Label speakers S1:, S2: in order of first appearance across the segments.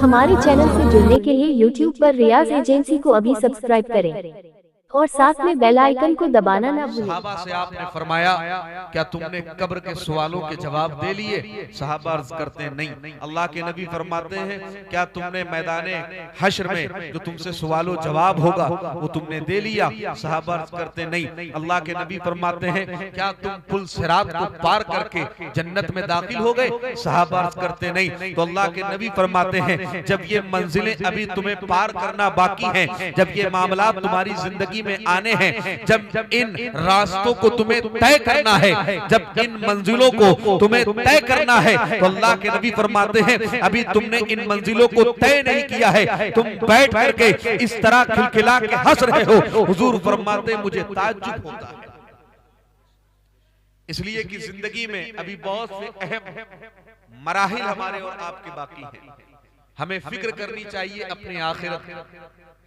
S1: हमारे चैनल से जुड़ने के लिए YouTube पर रियाज एजेंसी को अभी सब्सक्राइब करें और साथ में बेल आइकन को दबाना ना भूलें।
S2: सहाबा से आपने फरमाया क्या तुमने कब्र के सवालों के जवाब दे लिए? सहाबा अर्ज करते हैं नहीं। अल्लाह के नबी फरमाते हैं क्या तुमने मैदाने हश्र में जो तुमसे सवालों जवाब होगा वो तुमने दे लिया? सहाबा अर्ज करते नहीं। अल्लाह के नबी फरमाते हैं क्या तुम पुल सिरात को पार करके जन्नत में दाखिल हो गए? सहाबा अर्ज करते नहीं। तो अल्लाह के नबी फरमाते हैं जब ये मंजिलें अभी तुम्हें पार करना बाकी हैं, जब ये मामला तुम्हारी जिंदगी में आने हैं, जब इन रास्तों को तुम्हें तय करना है, जब इन मंजिलों को तुम्हें तय करना है, तो अल्लाह के नबी फरमाते हैं अभी तुमने इन मंजिलों को तय नहीं किया है, तुम बैठ करके इस तरह खिलखिला के हंस रहे हो। हुजूर फरमाते मुझे ताज्जुब होता है, इसलिए कि जिंदगी में अभी बहुत से अहम मराहिल हमारे और आपके बाकी हैं। हमें फिक्र करनी चाहिए अपनी आखिरत।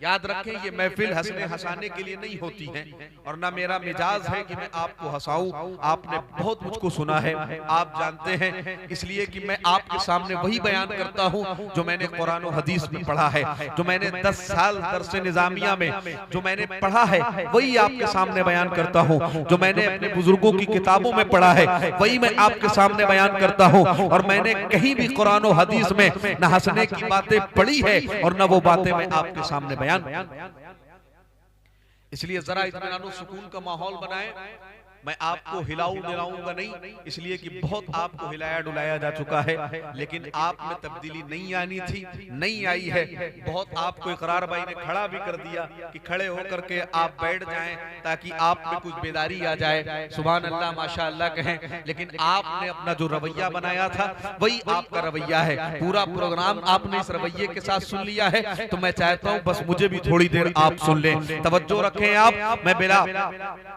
S2: याद रखें ये महफिल हंसने हंसाने के लिए नहीं होती है और ना मेरा मिजाज है कि मैं आपको हंसाऊं। आपने बहुत मुझको सुना है, आप जानते हैं, इसलिए कि मैं आपके सामने वही बयान करता हूं जो मैंने कुरान और हदीस में पढ़ा है, जो मैंने 10 साल दर्स निजामिया में जो मैंने पढ़ा है वही आपके सामने बयान करता हूं, जो मैंने अपने बुजुर्गों की किताबों में पढ़ा है वही मैं आपके सामने बयान करता हूं। और मैंने कहीं भी कुरान और हदीस में न हंसने की बातें पढ़ी है और न वो बातें मैं आपके सामने बयान। इसलिए जरा इत्मीनान और सुकून का माहौल बनाएं। मैं आपको हिलाऊं डुलाऊंगा नहीं, इसलिए कि बहुत आपको हिलाया डुलाया जा चुका है, लेकिन आप में तब्दीली नहीं आनी थी, नहीं आई है। बहुत आपको इकरार भाई ने खड़ा भी कर दिया कि खड़े होकर के आप बैठ जाएं ताकि आप में कुछ बेदारी आ जाए। सुभान अल्लाह माशाअल्लाह कहें, लेकिन आपने अपना जो रवैया बनाया था वही आपका रवैया है। पूरा प्रोग्राम आपने इस रवैये के साथ सुन लिया है, तो मैं चाहता हूँ बस मुझे भी थोड़ी देर आप सुन लें, तवज्जो रखें आप। मैं बिला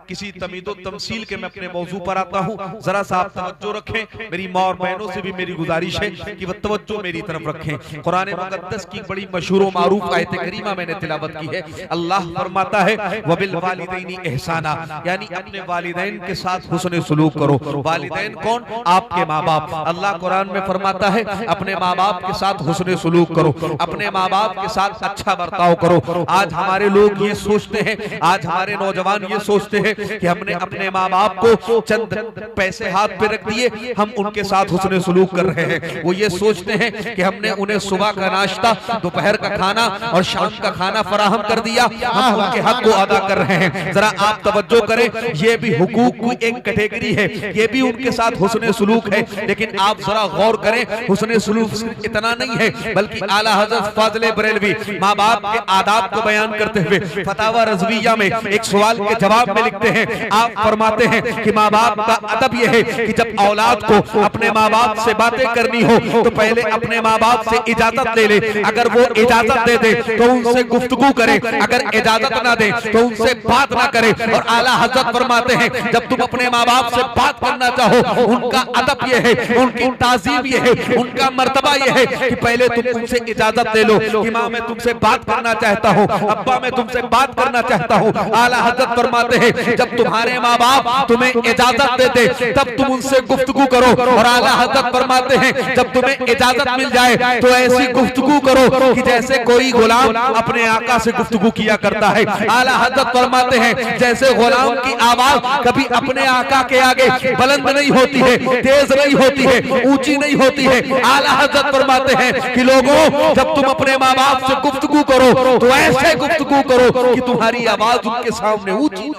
S2: किसी तमीदो तमसील के मैं अपने मौजू पर आता हूँ, जरा सा आप तवज्जो रखें। मेरी माँ और बहनों से भी मेरी गुजारिश है कि वह तवज्जो मेरी तरफ रखें। कुरान मुक़द्दस की बड़ी मशहूर व मारूफ आयत करीमा मैंने तिलावत की है। अल्लाह फरमाता है वबिल वालिदैनि एहसाना, यानी अपने वालिदैन के साथ हुस्न सुलूक करो। वालिदैन कौन? आपके माँ बाप। अल्लाह कुरान में फरमाता है अपने माँ बाप के साथ हुस्न सुलूक करो, अपने माँ बाप के साथ अच्छा बर्ताव करो। आज हमारे लोग ये सोचते हैं, आज हमारे नौजवान ये सोचते हैं कि हमने अपने माँ बाप को चंद पैसे हाथ पे रख दिए, हम उनके साथ हुस्न सुलूक कर रहे हैं। वो ये सोचते हैं कि हमने उन्हें सुबह का नाश्ता, दोपहर का खाना और शाम का खाना फराहम कर दिया, हम उनके हक को अदा कर रहे हैं। जरा आप तवज्जो करें, ये भी हुकूक की एक कैटेगरी है, ये भी उनके साथ हुस्न सुलूक है। लेकिन आप जरा गौर करें, हुस्न सुलूक इतना नहीं है, बल्कि आला हज़रत फाज़िल बरेलवी माँ बाप के आदाब को बयान करते हुए फतावा रज़विया में एक सवाल के जवाब में लिखते हैं, आप फरमाते हैं कि माँ बाप का अदब यह है कि जब औलाद को अपने माँ बाप से बातें करनी हो तो पहले अपने माँ बाप से इजाजत ले ले। अगर वो इजाजत दे दे तो उनसे गुफ्तगू करे, अगर इजाजत ना दे तो उनसे बात ना करे। और आला हज़रत फरमाते हैं जब तुम अपने माँ बाप से बात करना चाहो, उनका अदब यह है, उनकी ताज़ीम यह है, उनका मर्तबा यह है कि पहले तुम उनसे इजाजत ले लो कि माँ मैं तुमसे बात करना चाहता हूँ, अब्बा मैं तुमसे बात करना चाहता हूँ। आला हज़रत फरमाते हैं जब तुम्हारे माँ बाप तुम्हें इजाजत दे दे तब तुम उनसे गुफ्तगू करो। और आला हज़रत फरमाते हैं जब तुम्हें इजाजत मिल जाए तो ऐसी गुफ्तगू करो कि जैसे कोई गुलाम अपने आका से गुफ्तगू किया करता है। आला हज़रत फरमाते हैं जैसे गुलाम की आवाज कभी अपने आका के आगे बुलंद नहीं होती है, तेज नहीं होती है, ऊंची नहीं होती है। आला हज़रत फरमाते हैं कि लोगों जब तुम अपने माँ बाप से गुफ्तगू करो तो ऐसे गुफ्तगू करो कि तुम्हारी आवाज उनके सामने ऊंची।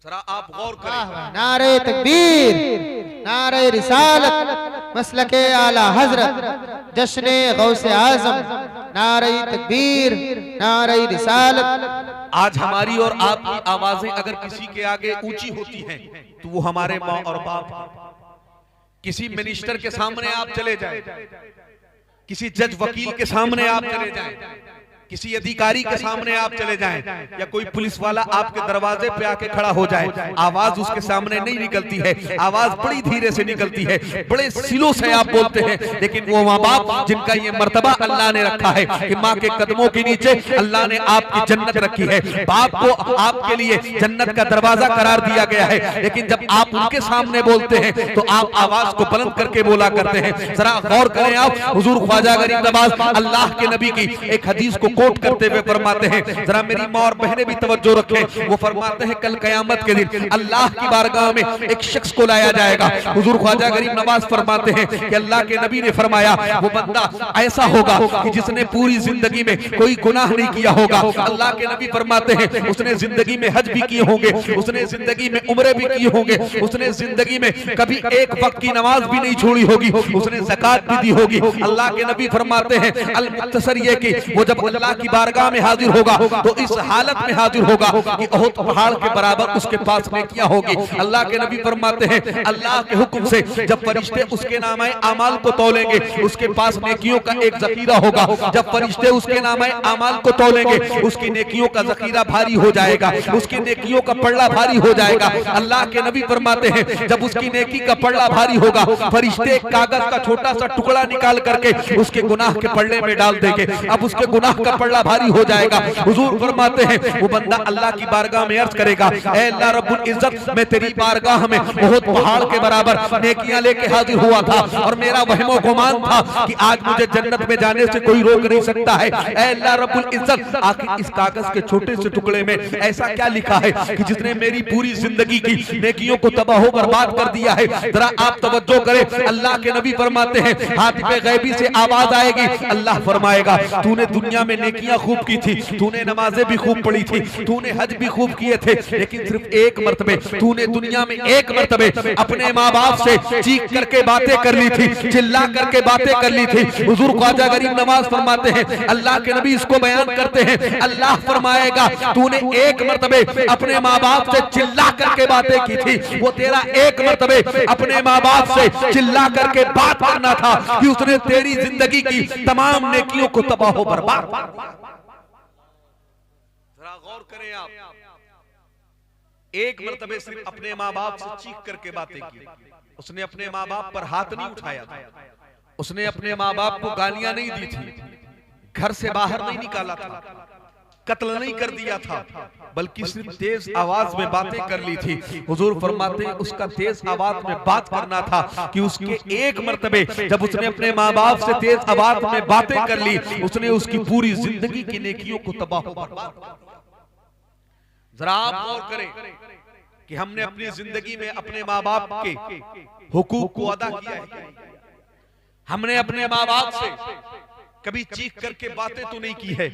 S2: जरा आप गौर करें।
S3: नारे तकबीर, नारे रिसालत, मसलके आला हजरत, जश्ने गौसे आजम, नारे तकबीर, नारे रिसालत।
S2: आज हमारी और आपकी आवाजें अगर किसी के आगे ऊंची होती हैं तो वो हमारे माँ और बाप। किसी मिनिस्टर के सामने आप चले जाएं, किसी जज वकील के सामने आप चले जाएं, किसी अधिकारी के सामने आप चले जाएं या कोई पुलिस वाला आपके दरवाजे पे आके खड़ा हो जाए, आवाज उसके सामने नहीं निकलती है, आवाज बड़ी धीरे से निकलती है, बड़े सिलों से आप बोलते हैं। लेकिन वो माँ बाप जिनका ये मर्तबा अल्लाह ने रखा है कि माँ के कदमों के नीचे अल्लाह ने आपकी जन्नत रखी है, बाप को आपके लिए जन्नत का दरवाजा करार दिया गया है, लेकिन जब आप उनके सामने बोलते हैं तो आप आवाज को बुलंद करके बोला करते हैं। जरा गौर करें आप, हुजूर ख्वाजा गरीब नवाज अल्लाह के नबी की एक हदीस को कोट करते हुए फरमाते हैं, जरा मेरी माँ और बहनें भी तवज्जो रखें। वो फरमाते हैं कल कयामत के दिन अल्लाह की बारगाह में एक शख्स को लाया जाएगा। हुजूर ख्वाजा गरीब नवाज फरमाते हैं कि अल्लाह के नबी ने फरमाया वो बंदा ऐसा होगा कि जिसने पूरी जिंदगी में कोई गुनाह नहीं किया होगा। अल्लाह के नबी फरमाते हैं उसने जिंदगी में हज भी किए होंगे, उसने जिंदगी में उम्रे भी किए होंगे, उसने जिंदगी में कभी एक वक्त की नमाज भी नहीं छोड़ी होगी, उसने ज़कात भी दी होगी। अल्लाह के नबी फरमाते हैं अल मुख्तसर ये कि वो जब अल्लाह की बारगाह में हाजिर होगा तो इस हालत में हाजिर होगा कि ओहद पहाड़ के बराबर उसके पास नेकियां होगी। अल्लाह के नबी फरमाते हैं अल्लाह के हुक्म से जब फरिश्ते उसके नामाए अमाल को तौलेंगे उसके पास नेकियों का एक जखीरा होगा। जब फरिश्ते उसके नामाए अमाल को तौलेंगे उसकी नेकियों का जखीरा भारी हो जाएगा, उसकी नेकियों का पल्ला भारी हो जाएगा। अल्लाह के नबी फरमाते हैं जब उसकी नेकी का पल्ला भारी होगा फरिश्ते एक कागज का छोटा सा टुकड़ा निकाल करके उसके गुनाह के पल्ले में डाल देंगे। अब उसके गुनाह का पल्ला भारी हो जाएगा। हुजूर फरमाते हैं वो बंदा अल्लाह की बारगाह में अर्ज करेगा ऐ अल्लाह रब्बुल इज्जत मैं तेरी बारगाह में बहुत पहाड़ के बराबर नेकियां लेके हाजिर हुआ था और मेरा वहमो गुमान था कि आज मुझे जन्नत में जाने से कोई रोक नहीं सकता है। ऐ अल्लाह रब्बुल इज्जत आखिर इस कागज के छोटे से टुकड़े में ऐसा क्या लिखा है कि जिसने मेरी पूरी जिंदगी की नेकियों को तबाह बर्बाद कर दिया है। जरा आप तवज्जो करें, अल्लाह के नबी फरमाते हैं हातिफ गैबी से आवाज आएगी, अल्लाह फरमाएगा तूने दुनिया में नेकियां खूब की थी, तूने नमाजें भी खूब पढ़ी थी, तूने हज भी खूब किए थे, लेकिन सिर्फ एक मर्तबे तूने दुनिया में एक मर्तबे अपने माँ बाप से चीख करके बातें कर ली थी, चिल्ला करके बातें कर ली थी। हुजूर ख्वाजा गरीब नवाज फरमाते हैं अल्लाह के नबी इसको बयान करते हैं, अल्लाह फरमाएगा तूने एक मर्तबे अपने माँ बाप से चिल्ला करके बातें की थी, वो तेरा एक मर्तबे अपने माँ बाप से चिल्ला करके बात करना था कि उसने तेरी जिंदगी की तमाम नेकियों को तबाह बर्बाद। जरा गौर करें आप, एक मर्तबे सिर्फ अपने माँ बाप से चीख करके बातें की, उसने अपने माँ बाप पर हाथ नहीं उठाया था, उसने अपने माँ बाप को गालियां नहीं दी थी, घर से बाहर नहीं निकाला था, कत्ल नहीं कर दिया था, बल्कि सिर्फ तेज आवाज में बातें कर ली थी। हुजूर फरमाते हैं उसका तेज आवाज में बात करना था कि उसके एक मर्तबे जब उसने अपने माँ बाप से तेज आवाज में बातें कर ली उसने उसकी पूरी जिंदगी की नेकियों को तबाह बर्बाद। जरा आप गौर करें कि हमने अपनी जिंदगी में अपने माँ बाप के हुकूक को अदा किया है, हमने अपने माँ बाप से कभी चीख करके बातें तो नहीं की है।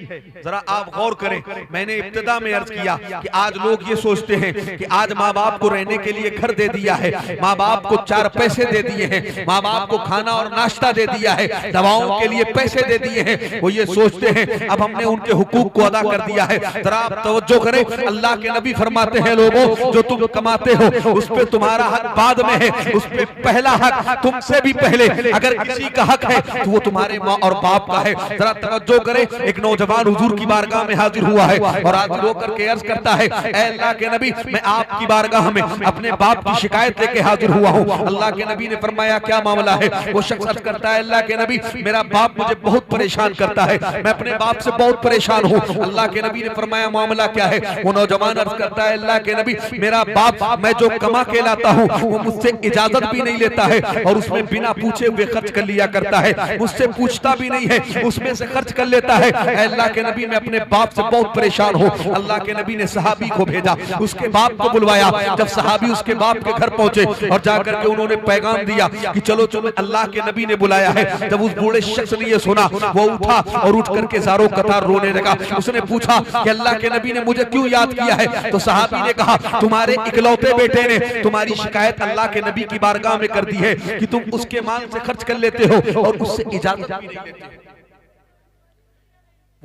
S2: जरा आप गौर करें, मैंने इब्तिदा में अर्ज किया कि आज लोग ये सोचते हैं कि आज माँ बाप को रहने के लिए घर दे दिया है, माँ बाप को 4 पैसे दे दिए हैं, माँ बाप को खाना और नाश्ता दे दिया है, दवाओं के लिए पैसे दे दिए हैं, वो ये सोचते हैं अब हमने उनके हुकूक को अदा कर दिया है। जरा आप तवज्जो करें, अल्लाह के नबी फरमाते हैं लोगों जो तुम कमाते हो उस पर तुम्हारा हक बाद में है, उस पर पहला हक तुमसे भी पहले अगर किसी का हक है तो वो तुम्हारे माँ और बाप है। जरा तवज्जो करें, एक नौजवान हुजूर की बारगाह में हाजिर हुआ है और हाजिर होकर के अर्ज करता है ऐ अल्लाह के नबी मैं आपकी बारगाह में अपने बाप की शिकायत लेके हाजिर हुआ हूँ। अल्लाह के नबी ने फरमाया क्या मामला है? वो शख्स अर्ज करता है अल्लाह के नबी मेरा बाप मुझे बहुत परेशान करता है, मैं अपने बाप से बहुत परेशान हूँ। अल्लाह के नबी ने फरमाया मामला क्या है? वो नौजवान अर्ज करता है अल्लाह के नबी मेरा बाप मैं जो कमा के लाता हूँ वो मुझसे इजाजत भी नहीं लेता है और उसमें बिना पूछे हुए खर्च कर लिया करता है, मुझसे पूछता भी नहीं है, उसमें से खर्च कर लेता है। अल्लाह के नबी मैं अपने बाप से बहुत परेशान हूँ। अल्लाह के नबी ने सहाबी को भेजा, उसके बाप को बुलवाया। जब सहाबी उसके बाप के घर पहुंचे और जाकर के उन्होंने पैगाम दिया कि चलो चलो अल्लाह के नबी ने बुलाया है। जब उस बूढ़े शख्स ने ये सुना वो उठा और उठ करके ज़ारो कतार रोने लगा। उसने पूछा कि अल्लाह के नबी ने मुझे क्यों याद किया है? तो सहाबी ने कहा तुम्हारे इकलौते बेटे ने तुम्हारी शिकायत अल्लाह के नबी की बारगाह में कर दी है कि तुम उसके माल से खर्च कर लेते हो और उससे इजाजत भी नहीं लेते।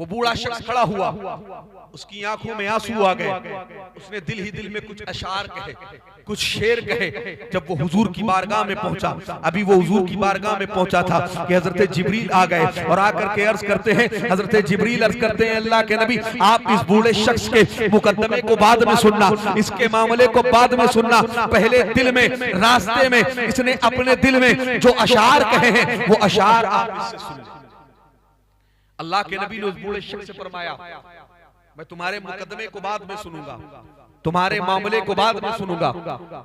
S2: वो बूढ़ा शख्स खड़ा हुआ, उसकी आंखों में आंसू आ गए, उसने दिल ही दिल में कुछ अशार कहे, कुछ शेर कहे। जब वो हुजूर की बारगाह में पहुंचा, अभी वो हुजूर की बारगाह में पहुंचा था कि हजरत जिब्रील आ गए और आकर के अर्ज करते हैं, हजरत जिब्रील अर्ज करते हैं, अल्लाह के नबी आप इस बूढ़े शख्स के मुकद्दमे को बाद में सुनना, इसके मामले को बाद में सुनना, पहले दिल में, रास्ते में इसने अपने दिल में जो अशार कहे हैं वो अशार आप इससे सुन लें। अल्लाह के नबी ने उस बूढ़े शख्स से फरमाया, मैं तुम्हारे मुकदमे को बाद में सुनूंगा, तुम्हारे मामले को बाद में सुनूंगा,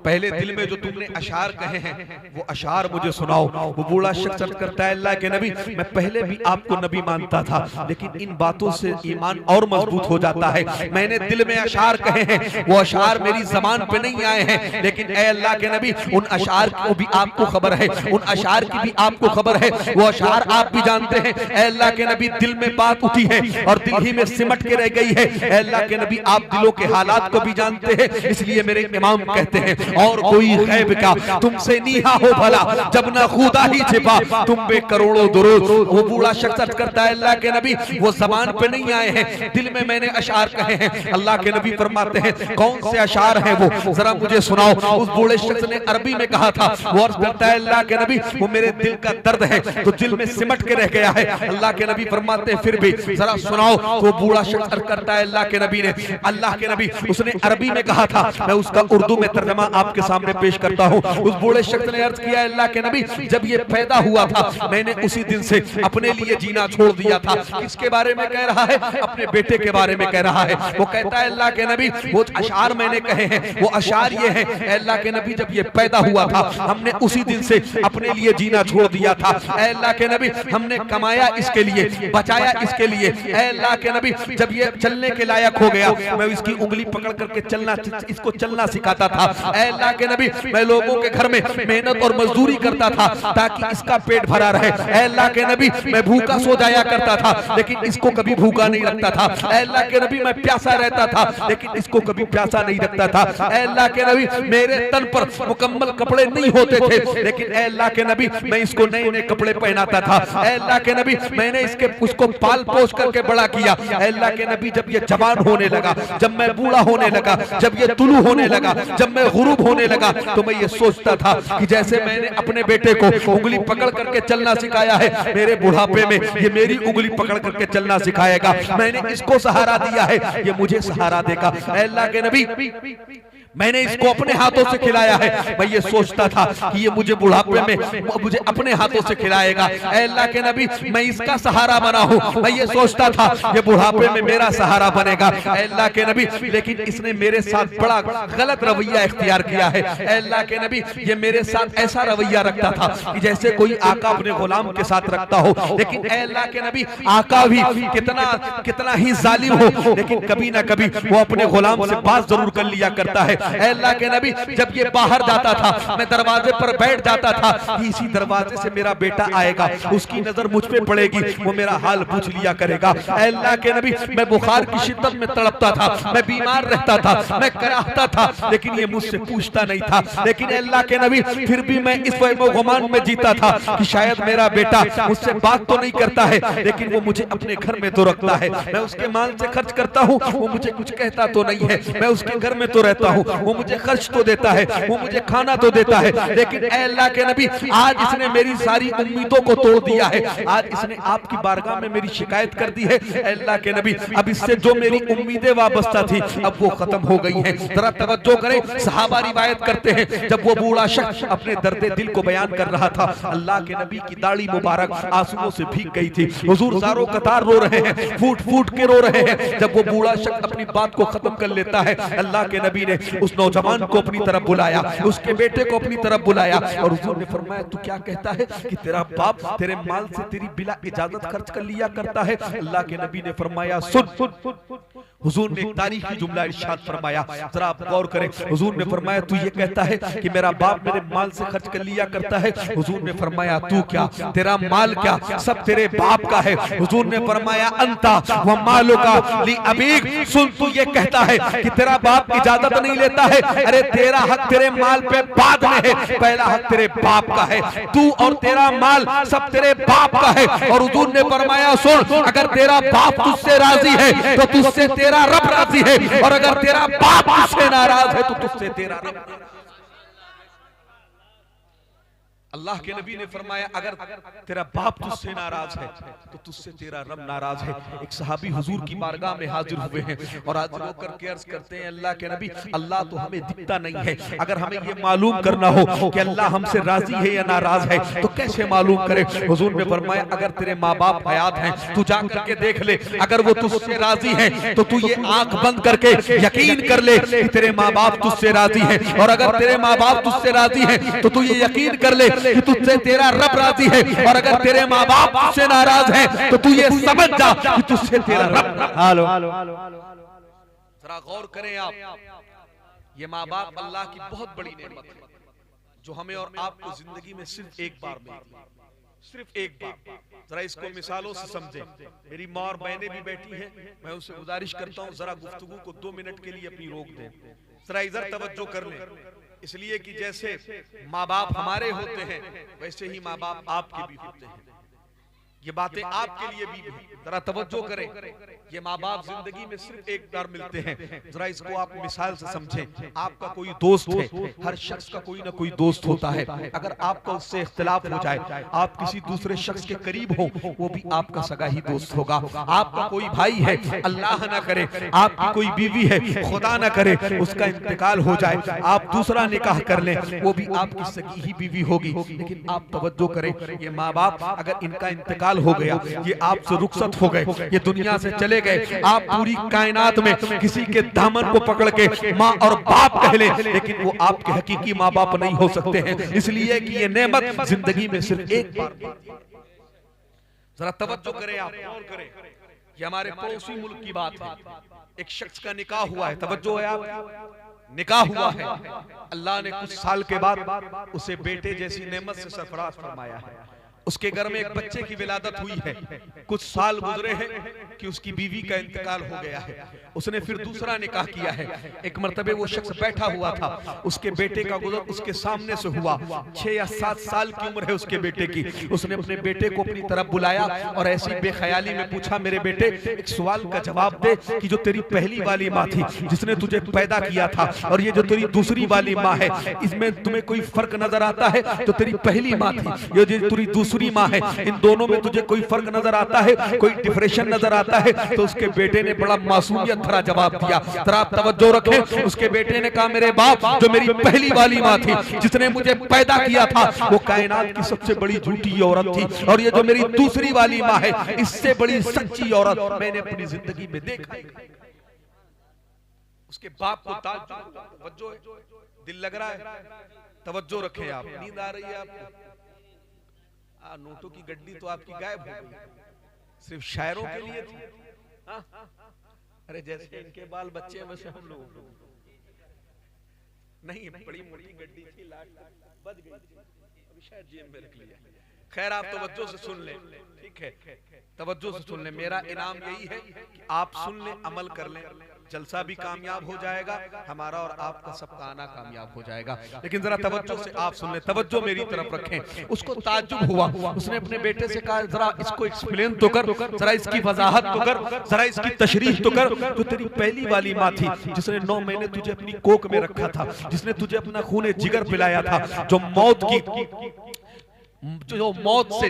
S2: पहले दिल में जो तुमने अशार कहे हैं वो अशार मुझे सुनाओ। वो बूढ़ा शख्स करता है, अल्लाह के नबी मैं पहले भी आपको नबी मानता था, लेकिन इन बातों से ईमान और मजबूत हो जाता है। मैंने दिल में अशार कहे हैं, वो अशार मेरी जबान पे नहीं आए हैं, लेकिन ए अल्लाह के नबी उन अशार को भी आपको खबर है, उन अशार की भी आपको खबर है, वो अशार आप भी जानते हैं। ए अल्लाह के नबी दिल में बात उठी है और दिल ही में सिमट के रह गई है। ए अल्लाह के नबी आप दिलों के हालात को भी जानते हैं, इसलिए मेरे इमाम कहते हैं और कोई गैब का तुमसे नीहा हो भला जब ना खुदा ही छिपा तुम पे करोड़ों दुरूद। वो बूढ़ा शख्स करता है, अल्लाह के नबी वो जबान पे नहीं आए हैं, दिल में मैंने अशार कहे हैं। अल्लाह के नबी फरमाते हैं कौन से अशार है वो जरा मुझे सुनाओ। उस बूढ़े शख्स ने अरबी में कहा था, वो अर्ज करता है, अल्लाह के नबी वो मेरे दिल का दर्द है तो दिल में सिमट के रह गया है। अल्लाह के नबी फरमाते हैं फिर भी जरा सुनाओ। तो बूढ़ा शख्स अर्ज करता है, अल्लाह के नबी ने, अल्लाह के नबी उसने अरबी में कहा था, मैं उसका उर्दू में तर्जमा आपके सामने पेश करता हूँ। उस बूढ़े शख्स ने अर्ज किया, अल्लाह के नबी जब ये पैदा हुआ था मैंने उसी दिन से अपने लिए जीना छोड़ दिया था। किसके बारे में कह रहा है? अपने बेटे के बारे में कह रहा है। वो कहता है, अल्लाह के नबी वो अशार मैंने कहे हैं वो अशार ये है, अल्लाह के नबी जब ये पैदा हुआ था हमने उसी दिन से अपने लिए जीना छोड़ दिया था। अल्लाह के नबी हमने कमाया इसके लिए, बचाया इसके लिए। अल्लाह के नबी जब ये चलने के लायक हो गया मैं इसकी उंगली पकड़ करके इसको चलना सिखाता था। अल्लाह के नबी मैं लोगों के घर में मेहनत और मजदूरी करता था ताकि इसका पेट भरा रहे। अल्लाह के नबी मैं भूखा सो जाया करता था लेकिन इसको कभी भूखा नहीं रखता था। अल्लाह के नबी मैं प्यासा रहता था लेकिन इसको कभी प्यासा नहीं रखता था। अल्लाह के नबी मेरे तन पर मुकम्मल कपड़े नहीं होते थे लेकिन अल्लाह के नबी मैं इसको नए नए कपड़े पहनाता था। अल्लाह के नबी मैंने उसको पाल पोस करके बड़ा किया। अल्लाह के नबी जब ये जवान होने लगा, जब मैं बूढ़ा होने लगा, जब ये तुलू होने लगा, जब मैं गुरूब होने लगा तो मैं ये सोचता था कि जैसे मैंने अपने बेटे को उंगली पकड़ करके चलना सिखाया है मेरे बुढ़ापे में ये मेरी उंगली पकड़ करके चलना सिखाएगा। मैंने इसको सहारा दिया है ये मुझे सहारा देगा। अल्लाह के नबी मैंने इसको अपने हाथों से खिलाया है, मैं ये सोचता था कि ये मुझे बुढ़ापे में मुझे अपने हाथों से खिलाएगा। अल्लाह के नबी मैं इसका सहारा बना हूँ, मैं ये सोचता था ये बुढ़ापे में मेरा सहारा बनेगा। अल्लाह के नबी लेकिन इसने मेरे साथ बड़ा गलत रवैया इख्तियार किया है। अल्लाह के नबी ये मेरे साथ ऐसा रवैया रखता था कि जैसे कोई आका अपने गुलाम के साथ रखता हो। लेकिन अल्लाह के नबी आका भी कितना ही जालिम हो लेकिन कभी ना कभी वो अपने गुलाम से बात जरूर कर लिया करता है। अल्लाह के नबी जब ये बाहर जाता था मैं दरवाजे पर बैठ जाता था कि इसी दरवाजे से मेरा बेटा आएगा, उसकी नजर मुझ पे पड़ेगी, वो मेरा हाल पूछ लिया करेगा। अल्लाह के नबी मैं बुखार की शिद्दत में तड़पता था, मैं बीमार रहता था, मैं कराहता था लेकिन ये मुझसे पूछता नहीं था। लेकिन अल्लाह के नबी फिर भी मैं इस गुमान में जीता था कि शायद मेरा बेटा मुझसे बात तो नहीं करता है लेकिन वो मुझे अपने घर में तो रखता है, मैं उसके माल से खर्च करता हूँ, वो मुझे कुछ कहता तो नहीं है, मैं उसके घर में तो रहता हूँ, वो मुझे खर्च तो देता है, वो मुझे खाना तो देता है। लेकिन अल्लाह के नबी आज इसने मेरी सारी उम्मीदों को तोड़ दिया है, आज इसने आपकी बारगाह में मेरी शिकायत कर दी है। अल्लाह के नबी अब इससे जो मेरी उम्मीदें वाबस्ता थी अब वो खत्म हो गई हैं। जरा तवज्जो करें, सहाबा रिवायत करते हैं जब वो बूढ़ा शख्स अपने दर्द दिल को बयान कर रहा था अल्लाह के नबी की दाढ़ी मुबारक आंसुओं से भीग गई थी। हुजूर ज़ारो कतार रो रहे हैं, फूट फूट के रो रहे हैं। जब वो बूढ़ा शख्स अपनी बात को खत्म कर लेता है अल्लाह के नबी ने उस नौजवान को अपनी तरफ बुलाया, उसके बेटे को अपनी तरफ बुलाया और हुजूर ने फरमाया तू क्या कहता है कि तेरा बाप तेरे माल से तेरी बिला इजाजत खर्च कर लिया करता है? अल्लाह के नबी ने फरमाया सुन। हुजूर ने एक तारीखी जुमला इरशाद फरमाया, जरा आप गौर करें। हुजूर ने फरमाया तू ये कहता है कि मेरा बाप मेरे माल से खर्च कर लिया करता है? हुजूर ने फरमाया तू क्या, तेरा माल क्या, सब तेरे बाप का है। हुजूर ने फरमाया अंता व मालुका ली अबीक, सुन तू ये कहता है कि तेरा बाप इजाजत नहीं देता है, अरे तेरा हक तेरे माल पे बाद में है, पहला हक तेरे बाप का है। तू और तेरा माल सब तेरे बाप का है। और हुजूर ने फरमाया सुन, अगर तेरा बाप तुझसे राजी है तो तुझसे तेरा रब राजी है, और अगर तेरा बाप तुझसे नाराज है तो तुझसे तेरा रब। अल्लाह के नबी ने फरमाया अगर तेरा बाप तुझसे नाराज है तो तुझसे तेरा रब नाराज है। एक सहाबी हुजूर की बारगाह में हाजिर हुए हैं और हाजिर होकर के अर्ज करते हैं, अल्लाह के नबी, अल्लाह तो हमें दिखता नहीं है, अगर हमें ये मालूम करना हो कि अल्लाह हमसे राजी है या नाराज है तो कैसे मालूम करे? हुजूर ने फरमाया अगर तेरे माँ बाप हयात हैं तू जा करके देख ले, अगर वो तुझसे राजी है तो तू ये आंख बंद करके यकीन कर ले कि तेरे माँ बाप तुझसे राजी है, और अगर तेरे माँ बाप तुझसे राजी है तो तू ये यकीन कर ले कि तुझसे तेरा रब राजी है, और अगर तेरे माँ बाप तुझसे नाराज है तो तू ये समझ जा कि तुझसे तेरा रब। हालो जरा गौर करें आप, ये माँ बाप अल्लाह की बहुत बड़ी नेमत है जो हमें और आपको जिंदगी में सिर्फ एक बार मिलती है, सिर्फ एक बार। जरा इसको मिसालों से समझें। मेरी माँ और बहनें भी बैठी हैं, मैं उनसे गुजारिश करता हूँ जरा गुफ्तगू को 2 मिनट के लिए अपनी रोक दें, जरा इधर तवज्जो कर लें, इसलिए कि जैसे माँ बाप हमारे होते हैं वैसे ही माँ बाप आपके भी होते हैं। ये बातें आपके लिए भी जरा तवज्जो करें। ये माँ बाप जिंदगी में सिर्फ एक बार मिलते हैं, जरा इसको आप मिसाल से समझें। आपका कोई दोस्त है, हर शख्स का कोई ना कोई दोस्त होता है, अगर आपका उससे इख्तिलाफ हो जाए, आप किसी दूसरे शख्स के करीब हो, वो भी आपका सगा ही दोस्त होगा। आपका कोई भाई है, अल्लाह ना करे, आपकी कोई बीवी है, खुदा ना करे उसका इंतकाल हो जाए, आप दूसरा निकाह कर लें, वो भी आपकी सगी ही बीवी होगी। लेकिन आप तवज्जो करें, ये माँ बाप अगर इनका इंतकाल हो गया, ये आपसे रुखसत हो गए, ये दुनिया से चले गए, आप पूरी कायनात में किसी के दामन को पकड़ के माँ और बाप कह ले, लेकिन वो आपके हकीकी माँ बाप नहीं हो सकते हैं, इसलिए कि ये नेमत जिंदगी में सिर्फ एक बार। जरा तवज्जो करें आप, गौर करें। ये हमारे पड़ोसी मुल्क की बात है, एक शख्स का निकाह हुआ है, तवज्जो है आप, निकाह हुआ है, अल्लाह ने कुछ साल के बाद उसे बेटे जैसी नेमत से सरफराज फरमाया है। उसके घर में एक बच्चे की विलादत हुई है, कुछ साल गुजरे हैं कि उसकी बीवी का इंतकाल हो गया है, उसने फिर दूसरा निकाह किया है। एक मर्तबे वो शख्स बैठा हुआ था, उसके बेटे का गुजर उसके सामने से हुआ, 6 या 7 साल की उम्र है उसके बेटे की। उसने अपने बेटे को अपनी तरफ बुलाया और ऐसी बेख्याली में पूछा, मेरे बेटे एक सवाल का जवाब दे कि जो तेरी पहली वाली माँ थी जिसने तुझे पैदा किया था, और ये जो तेरी दूसरी वाली माँ है, इसमें तुम्हें कोई फर्क नजर आता है? तो तेरी पहली माँ थी, ये जो तेरी दूसरी माँ है, इन दोनों में तुझे कोई फर्क नजर आता है, कोई डिफरेंशन नजर आता है? तो उसके बेटे ने बड़ा मासूमियत भरा जवाब दिया। जरा आप तवज्जो रखें, उसके बेटे ने कहा, मेरे बाप, जो मेरी पहली वाली माँ थी जिसने मुझे पैदा किया था वो कायनात की सबसे बड़ी झूठी औरत थी, और ये जो मेरी दूसरी वाली माँ है इससे बड़ी सच्ची औरत मैंने अपनी जिंदगी में देखा। उसके बाप को तवज्जो है, दिल लग रहा है, तवज्जो रखें आप। नींद आ रही है आपको? नोटों की गड्डी तो आपकी गायब हो गई, सिर्फ शायरों के लिए थी। अरे जैसे इनके बाल बच्चे हैं वैसे हम लोग नहीं, बड़ी मोटी गड्डी थी, लाट बच गई, अभी शायद जेब में रख लिया। खैर आप तवज्जो से सुन लें, ठीक है, तवज्जो से सुन लें। मेरा इनाम यही है कि आप सुन लें, अमल कर लें, जलसा भी कामयाब हो जाएगा, हमारा और आपका सबका आना कामयाब हो जाएगा। लेकिन जरा तवज्जो से आप सुन लें, तवज्जो मेरी तरफ रखें। उसको ताज्जुब हुआ, उसने अपने बेटे से कहा, जरा इसको एक्सप्लेन तो कर, जरा इसकी वजाहत तो कर, जरा इसकी तशरीह तो कर। जो तेरी पहली वाली माँ थी जिसने 9 महीने तुझे अपनी कोख में रखा था, जिसने तुझे अपना खूने जिगर पिलाया था, जो मौत से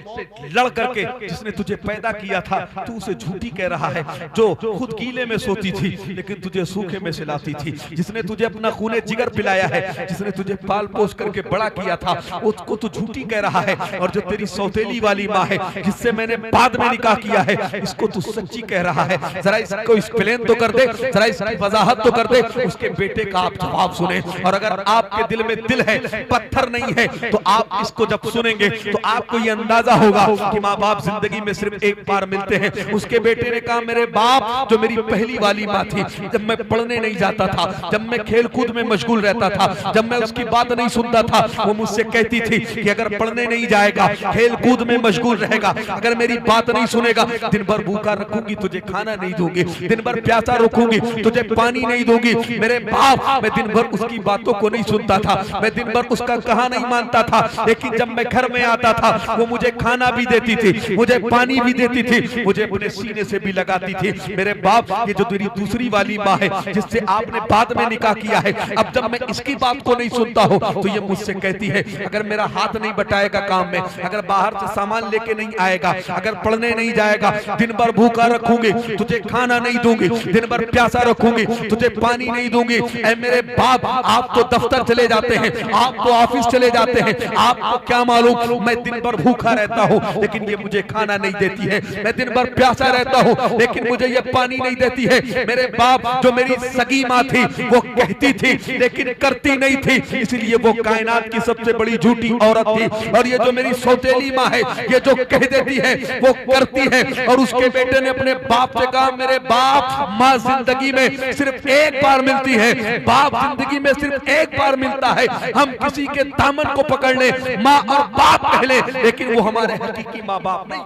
S2: लड़ करके जिसने तुझे पैदा किया था, तू उसे झूठी कह रहा है। जो खुद गीले में सोती थी लेकिन तुझे सूखे में सिलाती थी, जिसने तुझे अपना खूने जिगर पिलाया है, जिसने तुझे पाल पोस करके बड़ा किया था, उसको तू झूठी कह रहा है। और जो तेरी सौतेली वाली माँ है जिससे मैंने बाद में निकाह किया है, इसको तू सच्ची कह रहा है। जरा इसको एक्सप्लेन तो कर दे, जरा इसकी वजाहत तो कर दे। उसके बेटे का आप जवाब सुने, और अगर आपके दिल में दिल है, पत्थर नहीं है, तो आप इसको जब सुनेंगे तो आपको ये अंदाजा होगा कि माँ बाप जिंदगी में सिर्फ एक बार मिलते हैं। उसके बेटे ने कहा मेरे बाप जो मेरी पहली वाली माँ थी, जब मैं पढ़ने नहीं जाता था, जब मैं खेल कूद में मशगूल रहता था, जब मैं उसकी बात नहीं सुनता था, वो मुझसे कहती थी कि अगर पढ़ने नहीं जाएगा, खेल कूद में मशगूल रहेगा, अगर मेरी बात नहीं सुनेगा, दिन भर भूखा रखूंगी, तुझे खाना नहीं दूंगी, दिन भर प्यासा रखूंगी, तुझे पानी नहीं दूंगी। मेरे बाप, मैं दिन भर उसकी बातों को नहीं सुनता था, मैं दिन भर उसका कहा नहीं मानता था, लेकिन जब मैं घर में आता था वो मुझे खाना भी देती थी, मुझे पानी भी देती थी, मुझे अपने सीने से भी लगाती थी। मेरे बाप, ये जो तेरी दूसरी वाली माँ है जिससे आपने बाद में निकाह किया है, अब जब मैं इसकी बात को नहीं सुनता हूँ तो ये मुझसे कहती है अगर मेरा हाथ नहीं बटाएगा काम में, अगर बाहर से सामान लेके नहीं आएगा, अगर पढ़ने नहीं जाएगा, दिन भर भूखा रखूंगी, तुझे खाना नहीं दूंगी, दिन भर प्यासा रखूंगी, तुझे पानी नहीं दूंगी। ऐ मेरे बाप, आप तो दफ्तर चले जाते हैं, आप तो ऑफिस चले जाते हैं, आपको क्या मालूम मैं दिन भर भूखा रहता हूँ लेकिन ये मुझे खाना नहीं देती है, मैं दिन भर प्यासा रहता हूँ लेकिन मुझे ये पानी नहीं देती है। मेरे बाप, जो मेरी सगी माँ थी वो कहती थी लेकिन करती नहीं थी, इसलिए वो कायनात की सबसे बड़ी झूठी औरत थी। और ये जो मेरी सौतेली माँ है, ये जो कह देती है वो करती है। और उसके बेटे ने अपने बाप से कहा मेरे बाप, माँ जिंदगी में सिर्फ एक बार मिलती है, बाप जिंदगी में सिर्फ एक बार मिलता है। हम किसी के दामन को पकड़ ले, माँ और बाप कह ले, लेकिन वो हमारे हकीकी माँ बाप नहीं।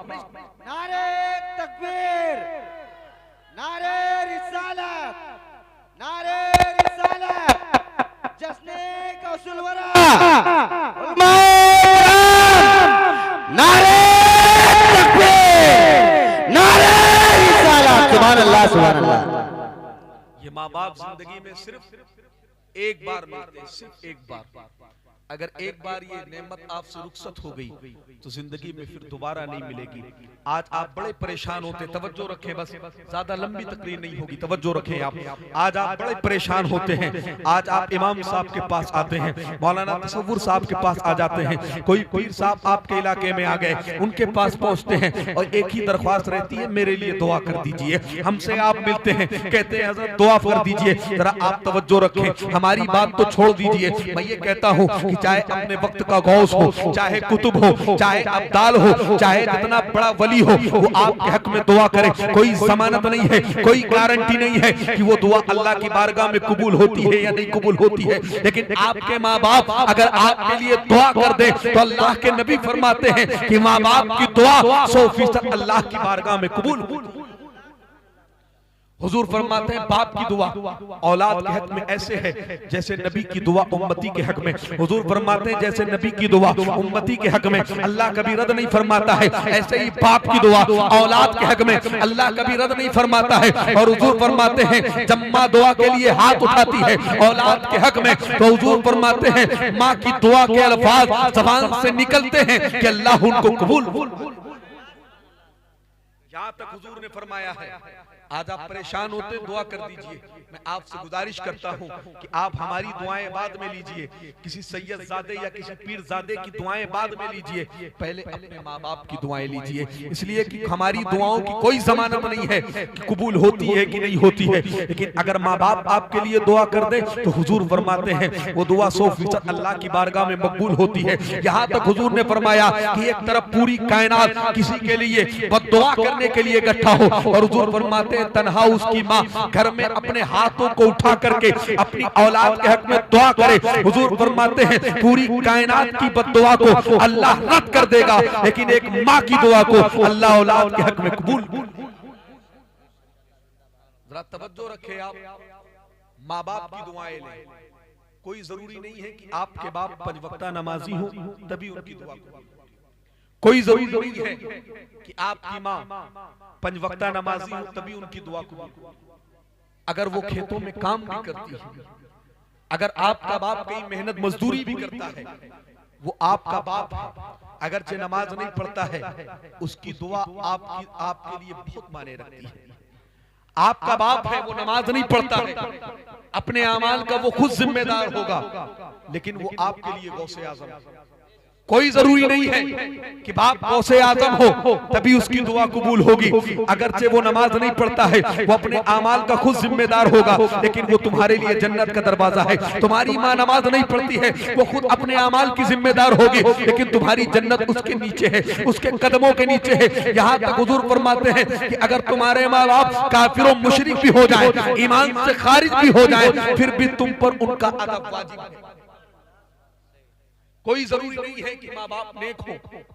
S4: नारे तकबीर, नारे रिसालत, नारे रिसालत, जश्ने कौसुलवरा, नारे तकबीर, नारे रिसालत। सुभान अल्लाह, सुभान अल्लाह।
S2: ये माँ बाप जिंदगी में सिर्फ एक बार मिलते हैं, सिर्फ एक बार। अगर एक बार ये नेमत आपसे रुखसत हो गई तो जिंदगी में फिर दोबारा नहीं मिलेगी। आज आप बड़े परेशान होते, तवज्जो रखें, बस ज्यादा लंबी तकरीर नहीं होगी, तवज्जो रखें आप। आज आप बड़े परेशान होते हैं, आज आप इमाम साहब के पास आते हैं, मौलाना तसव्वुर साहब के पास आ जाते हैं, कोई पीर साहब आपके इलाके में आ गए, उनके पास पहुंचते हैं और एक ही दरख्वास्त रहती है, मेरे लिए दुआ कर दीजिए। हमसे आप मिलते हैं, कहते हैं हजरत दुआ कर दीजिए, जरा आप तवज्जो रखें, हमारी बात तो छोड़ दीजिए। मैं ये कहता हूँ कि चाहे अपने वक्त का गौस हो, चाहे कुतुब हो, चाहे अब्दाल हो, चाहे कितना बड़ा वली हो, वो आपके हक में दुआ करे, कोई जमानत नहीं है, कोई गारंटी नहीं है कि वो दुआ अल्लाह की बारगाह में कबूल होती है या नहीं कबूल होती है। लेकिन आपके माँ बाप अगर आपके लिए दुआ कर दे तो अल्लाह के नबी फरमाते हैं कि माँ बाप की दुआ 100% अल्लाह की बारगाह में कबूल। हुजूर फरमाते हैं बाप की दुआ औलाद के हक में ऐसे है जैसे नबी की दुआ उम्मती के हक में। हुजूर फरमाते हैं जैसे नबी की दुआ उम्मती के हक में अल्लाह कभी रद्द नहीं फरमाता है, ऐसे ही बाप की दुआ औलाद के हक में अल्लाह कभी रद्द नहीं फरमाता है। और हुजूर फरमाते हैं जब माँ दुआ के लिए हाथ उठाती है औलाद के हक में तो हुजूर फरमाते हैं माँ की दुआ के अल्फाज ज़बान से निकलते हैं कि अल्लाह उनको कबूल। यहाँ तक हुजूर ने फरमाया है। आज आप परेशान होते दुआ कर दीजिए। मैं आपसे गुजारिश करता हूँ कि आप हमारी दुआएं बाद में लीजिए, किसी सैयद ज़ादे या किसी पीर ज़ादे की दुआएं बाद में लीजिए, पहले अपने माँ बाप की दुआएं लीजिए, इसलिए कि हमारी दुआओं की कोई जमानत नहीं है कि कबूल होती है कि नहीं होती है। लेकिन अगर माँ बाप आपके लिए दुआ कर दे तो हुजूर फरमाते हैं वो दुआ 100% अल्लाह की बारगाह में मकबूल होती है। यहाँ तक हुजूर ने फरमाया कि एक तरफ पूरी कायनात किसी के लिए बद्दुआ करने के लिए इकट्ठा हो और हुजूर फरमाते हैं तन्हा उसकी माँ घर में अपने हाथों को उठा करके अपनी औलाद के हक में दुआ करे। हुजूर फरमाते हैं पूरी कायनात की बद्दुआ को अल्लाह रद्द कर देगा, लेकिन एक माँ की दुआ को अल्लाह औलाद के हक में कबूल। जरा तवज्जो रखे आप, माँ बाप की दुआएं लें। कोई जरूरी नहीं है कि आपके बाप 5 वक्ता नमाजी हो तभी उनकी दुआ कबूल। कोई जरूरी नहीं है कि आपकी माँ 5 वक्ता नमाजी हो तभी उनकी दुआ कबूल। अगर वो खेतों में काम भी करती है, अगर आपका बाप कहीं मेहनत मजदूरी भी करता है, वो आपका बाप है, अगरचे नमाज नहीं पढ़ता है, उसकी दुआ आपके लिए बहुत माने रखती है। आपका बाप है वो नमाज नहीं पढ़ता है, अपने अमाल का वो खुद जिम्मेदार होगा, लेकिन वो आपके लिए गौसे आज़म। कोई जरूरी नहीं है कि बाप गौसे आजम हो तभी उसकी दुआ कबूल होगी। अगरचे वो नमाज नहीं पढ़ता है, वो अपने आमाल का खुद जिम्मेदार होगा, लेकिन वो तुम्हारे लिए जन्नत का दरवाजा है। तुम्हारी माँ नमाज नहीं पढ़ती है, वो खुद अपने आमाल की जिम्मेदार होगी, लेकिन तुम्हारी जन्नत उसके नीचे है, उसके कदमों के नीचे है। यहाँ तक हुजूर फरमाते हैं कि अगर तुम्हारे माँ बाप काफिरों मुशरिक भी हो जाए, ईमान से खारिज भी हो जाए, फिर भी तुम पर उनका अदब वाजिब है। कोई जरूरी नहीं है कि माँ बाप नेक हो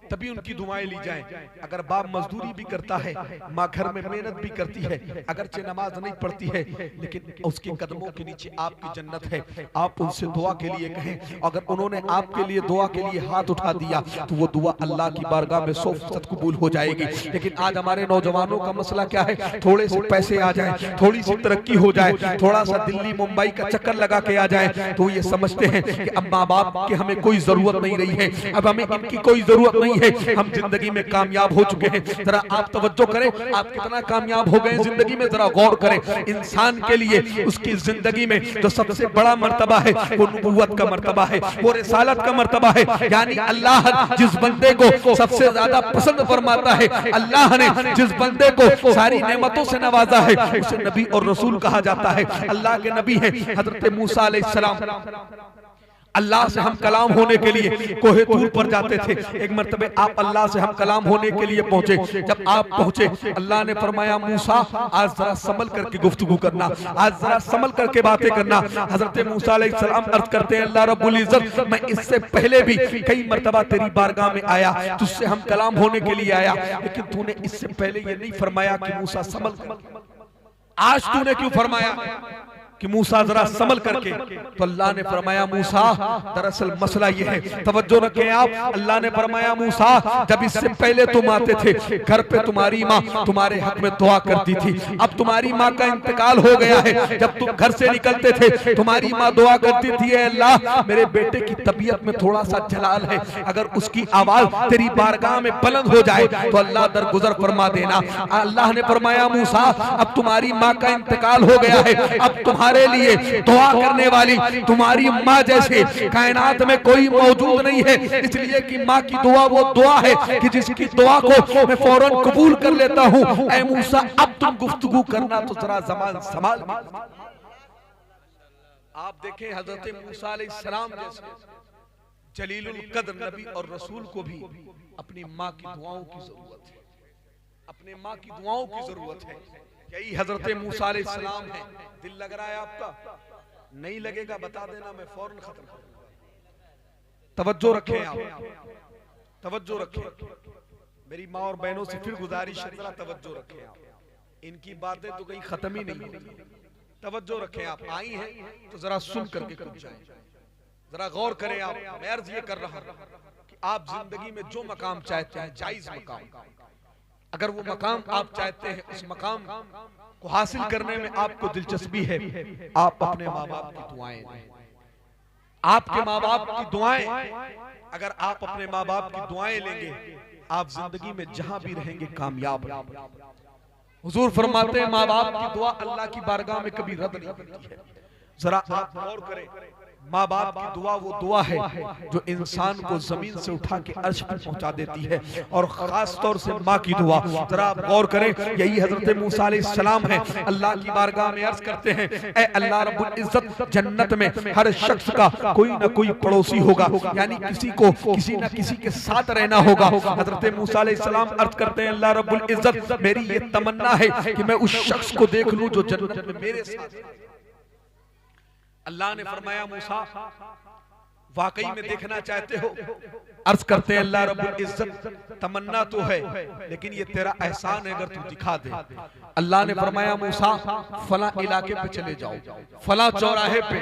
S2: तभी उनकी दुआएं ली जाएं। अगर बाप मजदूरी भी करता है, माँ घर में मेहनत भी करती है, अगरचे नमाज नहीं पढ़ती है, लेकिन उसके कदमों के नीचे आपकी जन्नत है। आप उनसे दुआ के लिए कहें, अगर उन्होंने आपके लिए दुआ के लिए हाथ उठा दिया तो वो दुआ अल्लाह की बारगाह में 100% कबूल हो जाएगी। लेकिन आज हमारे नौजवानों का मसला क्या है, थोड़े से पैसे आ जाए, थोड़ी सी तरक्की हो जाए, थोड़ा सा दिल्ली मुंबई का चक्कर लगा के आ जाए, तो ये समझते हैं कि अब माँ बाप की हमें कोई जरूरत नहीं रही है, अब हमें इनकी कोई जरूरत नहीं है, हम जिंदगी में कामयाब हो चुके हैं। जरा आप तवज्जो करें, आप कितना कामयाब हो गए जिंदगी में, जरा गौर करें। इंसान के लिए उसकी जिंदगी में जो सबसे बड़ा मर्तबा है वो नबूवत का मर्तबा है, वो रिसालत का मर्तबा है। यानी अल्लाह जिस बंदे को सबसे ज्यादा पसंद फरमाता है, अल्लाह ने जिस बंदे को सारी नेमतों से नवाजा है, उसे नबी और रसूल कहा जाता है। अल्लाह के नबी है हजरत मूसा अलैहिस्सलाम। अल्लाह से हम कलाम होने के लिए कोहे तूर पर जाते थे। एक मर्तबे आप अल्लाह से हम कलाम होने के लिए पहुंचे। जब आप पहुंचे, अल्लाह ने फरमाया मूसा आज जरा संभल करके गुफ्तगू करना, आज जरा संभल करके बातें करना। हजरत मूसा अलैहिस्सलाम अर्ज करते हैं, अल्लाह रब्बुल इज्जत, मैं इससे पहले भी कई मर्तबा तेरी बारगाह में आया, तुझसे हम कलाम होने के लिए आया, लेकिन तूने इससे पहले ये नहीं फरमाया कि मूसा संभल। आज तूने क्यों फरमाया कि मूसा जरा संभल करके? तो अल्लाह ने फरमाया मूसा दरअसल मसला ये है, तवज्जो रखें आप, अल्लाह ने फरमाया मूसा जब इससे पहले तुम आते थे घर पे तुम्हारी माँ तुम्हारे हक में दुआ करती थी, अब तुम्हारी माँ का इंतकाल हो गया है, जब तुम घर से निकलते थे तुम्हारी माँ दुआ करती थी, अल्लाह मेरे बेटे की तबीयत में थोड़ा सा जलाल है, अगर उसकी आवाज तेरी बारगाह में बुलंद हो जाए तो अल्लाह दरगुजर फरमा देना। अल्लाह ने फरमाया मूसा अब तुम्हारी माँ का इंतकाल हो गया है, अब तुम्हारे लिए दुआ करने वाली तुम्हारी माँ जैसे कायनात में कोई मौजूद नहीं है, इसलिए कि माँ की दुआ वो दुआ है कि जिसकी दुआ को मैं फौरन कबूल कर लेता हूँ। ऐ मूसा अब तुम गुफ्तगू करना तो जरा ज़बान संभाल। आप देखें हजरत मूसा अलैहिस्सलाम जैसे जलीलुल कद्र नबी और रसूल को भी अपनी माँ की दुआओं की जरूरत है, अपने माँ की दुआओं की जरूरत है। यही हजरत मूसा अलैहिस्सलाम है। दिल लग रहा है आपका? नहीं लगेगा बता देना, मैं फौरन खत्म कर दूंगा। तवज्जो रखें आप, तवज्जो रखें। मेरी माँ और बहनों से फिर गुजारिश है, जरा तवज्जो रखें आप, इनकी बातें तो कहीं खत्म ही नहीं होती। तवज्जो रखें आप, आई हैं तो जरा सुन करके कूद जाएं, जरा गौर करें आप। मैं अर्ज ये कर रहा हूं कि आप जिंदगी में जो मकाम चाहते हैं, जायज मकाम, अगर वो मकाम आप चाहते हैं, उस मकाम को हासिल करने में आपको दिलचस्पी है, आप अपने माँ बाप की दुआएं लें। आपके माँ बाप की दुआएं, अगर आप अपने माँ बाप की दुआएं लेंगे, आप जिंदगी में जहां भी रहेंगे कामयाब रहेंगे। हुजूर फरमाते हैं माँ बाप की दुआ अल्लाह की बारगाह में कभी रद्द नहीं होती है। जरा आप गौर करें, माँ बाप की दुआ वो दुआ है जो इंसान को जमीन से उठा के अर्श पर पहुंचा देती है, और खास तौर से माँ की दुआ। जरा आप गौर करें, यही हजरत मूसा अलैहिस्सलाम है, अल्लाह की बारगाह में अर्ज करते हैं, ऐ अल्लाह रब्बुल इज्जत, जन्नत में हर शख्स का कोई ना कोई पड़ोसी होगा, यानी किसी को किसी न किसी के साथ रहना होगा। हजरत मूसा अलैहिस्सलाम अर्ज करते हैं, अल्लाह रब्बुल इज्जत, मेरी ये तमन्ना है कि मैं उस शख्स को देख लूं जो जन्नत में मेरे साथ है। अल्लाह ने फरमाया मूसा वाकई में देखना चाहते हो? अर्ज करते हैं अल्लाह रब्बुल इज्जत, तमन्ना तो है लेकिन ये तेरा एहसान है अगर तू दिखा दे। अल्लाह ने फरमाया मूसा फला इलाके पे चले जाओ, फला चौराहे पे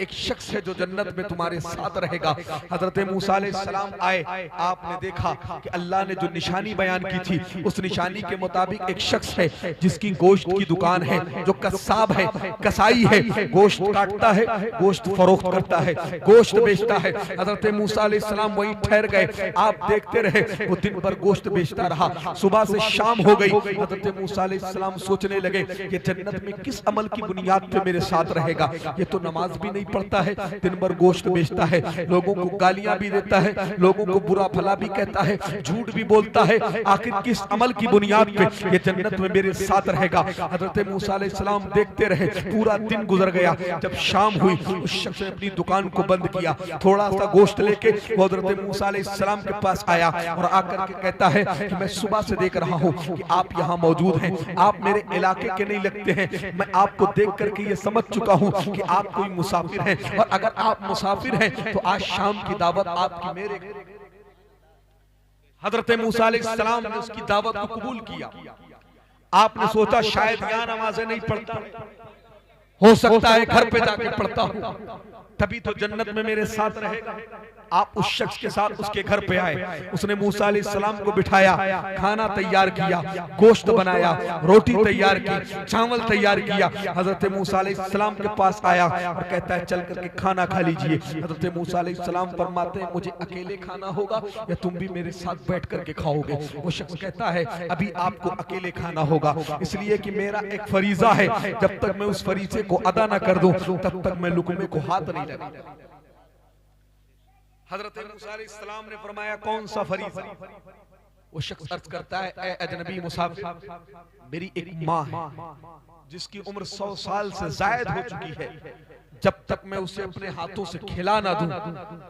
S2: एक शख्स है जो जन्नत में तुम्हारे साथ रहेगा। हजरत मूसा अलैहिस्सलाम आए, आपने देखा कि अल्लाह ने जो निशानी बयान की थी उस निशानी के मुताबिक एक शख्स है जिसकी गोश्त की दुकान है, जो कसाब है, कसाई है, गोश्त काटता है, गोश्त फरोख्त करता है, गोश्त बेचता बेचता है। हजरत मूसा अलैहिस्सलाम वहीं ठहर गए, आप देखते रहे, वो दिन भर गोश्त बेचता रहा। सुबह से शाम हो गई, हजरत मूसा अलैहिस्सलाम सोचने लगे ये जन्नत में किस अमल की बुनियाद पे मेरे साथ रहेगा। ये तो नमाज भी नहीं पढ़ता है, दिन भर गोश्त बेचता है, लोगों को गालियां भी देता है, लोगों को बुरा भला भी कहता है, झूठ भी बोलता है, आखिर किस अमल की बुनियाद पे ये जन्नत में मेरे साथ रहेगा। हजरत मूसा अलैहिस्सलाम देखते रहे, पूरा दिन गुजर गया। जब शाम हुई, उस शख्स ने अपनी दुकान को बंद किया, थोड़ा सा गोश्त लेके वो हजरत मूसा अलैहिस्सलाम के पास आया और आकर के कहता है कि मैं सुबह से देख रहा हूँ कि आप यहाँ मौजूद हैं, आप मेरे इलाके के नहीं लगते हैं, मैं आपको देख करके ये समझ चुका हूँ कि आप कोई मुसाफिर हैं, और अगर आप मुसाफिर हैं तो आज शाम की दावत आपकी मेरे। हजरत मूसा अलैहिस्सलाम ने उसकी दावत को कबूल किया। आपने सोचा शायद यहाँ नमाज़ें नहीं पढ़ता, हो सकता है घर पे जाके पढ़ता हूँ, तभी तो जन्नत में मेरे साथ रहेगा। आप उस शख्स के साथ उसके घर पे आए, उसने मूसा अलैहिस्सलाम को बिठाया, खाना तैयार किया, गोश्त बनाया, रोटी तैयार की, चावल तैयार किया। हजरत मूसा अलैहिस्सलाम के पास आया और कहता है चल करके खाना खा लीजिए। हजरत मूसा अलैहिस्सलाम फरमाते हैं मुझे अकेले खाना होगा या तुम भी मेरे साथ बैठ करके खाओगे। वो शख्स कहता है अभी आपको अकेले खाना होगा, इसलिए कि मेरा एक फरीजा है, जब तक मैं उस फरीजे को अदा न कर दूं तब तक मैं लुकमे को हाथ नहीं लगाऊंगा। हजरत मूसा अलैहिस्सलाम ने फरमाया कौन सा फरीज़ा? वो शख्स अर्ज करता है ए अजनबी मुसाफिर, मेरी एक माँ है जिसकी उम्र 100 साल से जायद हो चुकी है, जब तक मैं उसे अपने हाथों से खिला ना दूं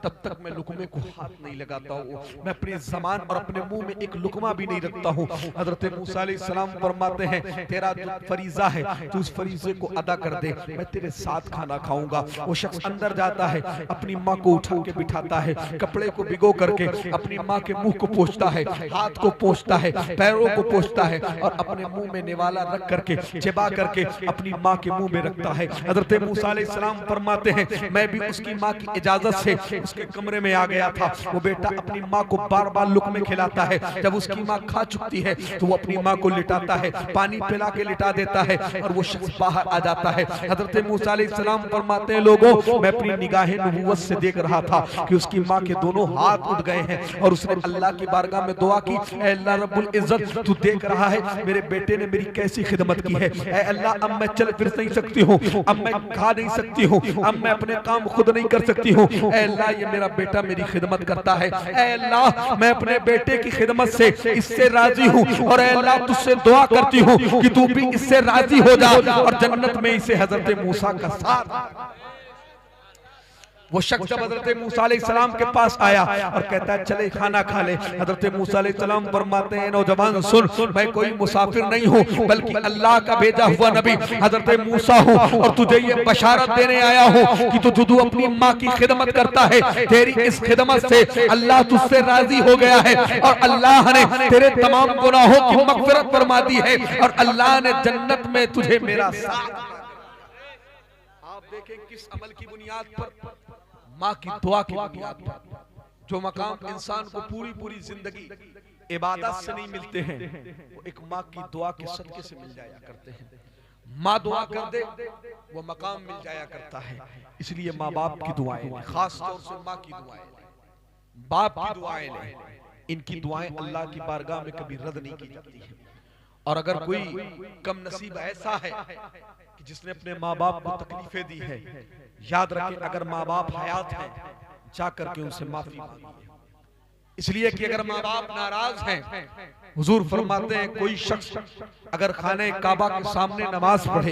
S2: तब तक मैं लुकमे को हाथ नहीं लगाता हूँ, मैं अपनी ज़बान और अपने मुंह में एक लुकमा भी नहीं रखता हूँ। हजरत मूसा अलैहिस्सलाम फरमाते हैं तेरा जो फरीज़ा है तू उस फरीज़े को अदा कर दे, मैं तेरे साथ खाना खाऊंगा। वो शख्स अंदर जाता है, अपनी माँ को उठा के बिठाता है, कपड़े को भिगो करके अपनी माँ के मुंह को पोंछता है, हाथ को पोंछता है, पैरों को पोंछता है और अपने मुंह में निवाला रख करके चिबा करके अपनी माँ के मुंह में रखता है। हजरत मूसा अलैहिस्सलाम फरमाते हैं मैं भी उसकी माँ की इजाजत से उसके कमरे में आ गया था। वो बेटा अपनी माँ को बार बार लुकमे खिलाता है, जब उसकी माँ खा चुकती है तो वो अपनी माँ को लिटाता है, पानी पिला के लिटा देता है और वो शख्स बाहर आ जाता है। हजरत मूसा अलैहिस्सलाम फरमाते हैं लोगों मैं अपनी निगाहे नबूवत से देख रहा था कि उसकी माँ के दोनों हाथ उठ गए हैं और उसने अल्लाह की बारगाह में दुआ की, ऐ अल्लाह रब्बुल इज्जत तू देख रहा है मेरे बेटे ने मेरी कैसी खिदमत की है, ऐ अल्लाह अब मैं चल फिर नहीं सकती हूँ, अब मैं खा नहीं सकती हूँ, अब मैं अपने काम खुद नहीं कर सकती हूँ, ऐ अल्लाह ये मेरा बेटा मेरी खिदमत करता है, ऐ अल्लाह मैं अपने बेटे की खिदमत से इससे राजी हूँ और ऐ अल्लाह तुझसे दुआ करती हूँ कि तू भी इससे राजी हो जा और जन्नत में इसे हजरत मूसा का साथ। वो शख्स जब हजरत मूसा अलैहिस्सलाम के पास आया और कहता है चले खाना खा ले। हजरत मूसा अलैहिस्सलाम फरमाते हैं नौजवान सुन, मैं कोई मुसाफिर नहीं हूँ बल्कि अल्लाह का भेजा हुआ नबी हजरत मूसा हूँ और तुझे ये बशारत देने आया हूँ कि तू अपनी माँ की खिदमत करता है, तेरी इस खिदमत से अल्लाह तुझसे राजी हो गया है और अल्लाह ने तेरे तमाम गुनाहों की मगफिरत फरमा दी है और अल्लाह ने जन्नत में तुझे मेरा साथ। आप देखें किस अमल की बुनियाद पर, माँ की दुआ की बुनियाद पर, जो मकाम इंसान को पूरी पूरी जिंदगी इबादत से नहीं मिलते हैं वो एक माँ की दुआ के सदके से मिल जाया करते हैं। माँ दुआ कर दे वो मकाम मिल जाया करता है। इसलिए माँ बाप की दुआएं, खास तौर से माँ की दुआएं, बाप की दुआएं लें, इनकी दुआएं अल्लाह की बारगाह में कभी रद्द नहीं की जाती है। और अगर कोई कम नसीब ऐसा है कि जिसने अपने माँ बाप को तकलीफें दी है, याद रखें अगर माँ बाप हयात हैं जा करके उनसे माफी मांगिए, इसलिए कि अगर माँ बाप नाराज हैं, हुजूर फरमाते हैं कोई शख्स अगर खाने काबा के सामने नमाज पढ़े,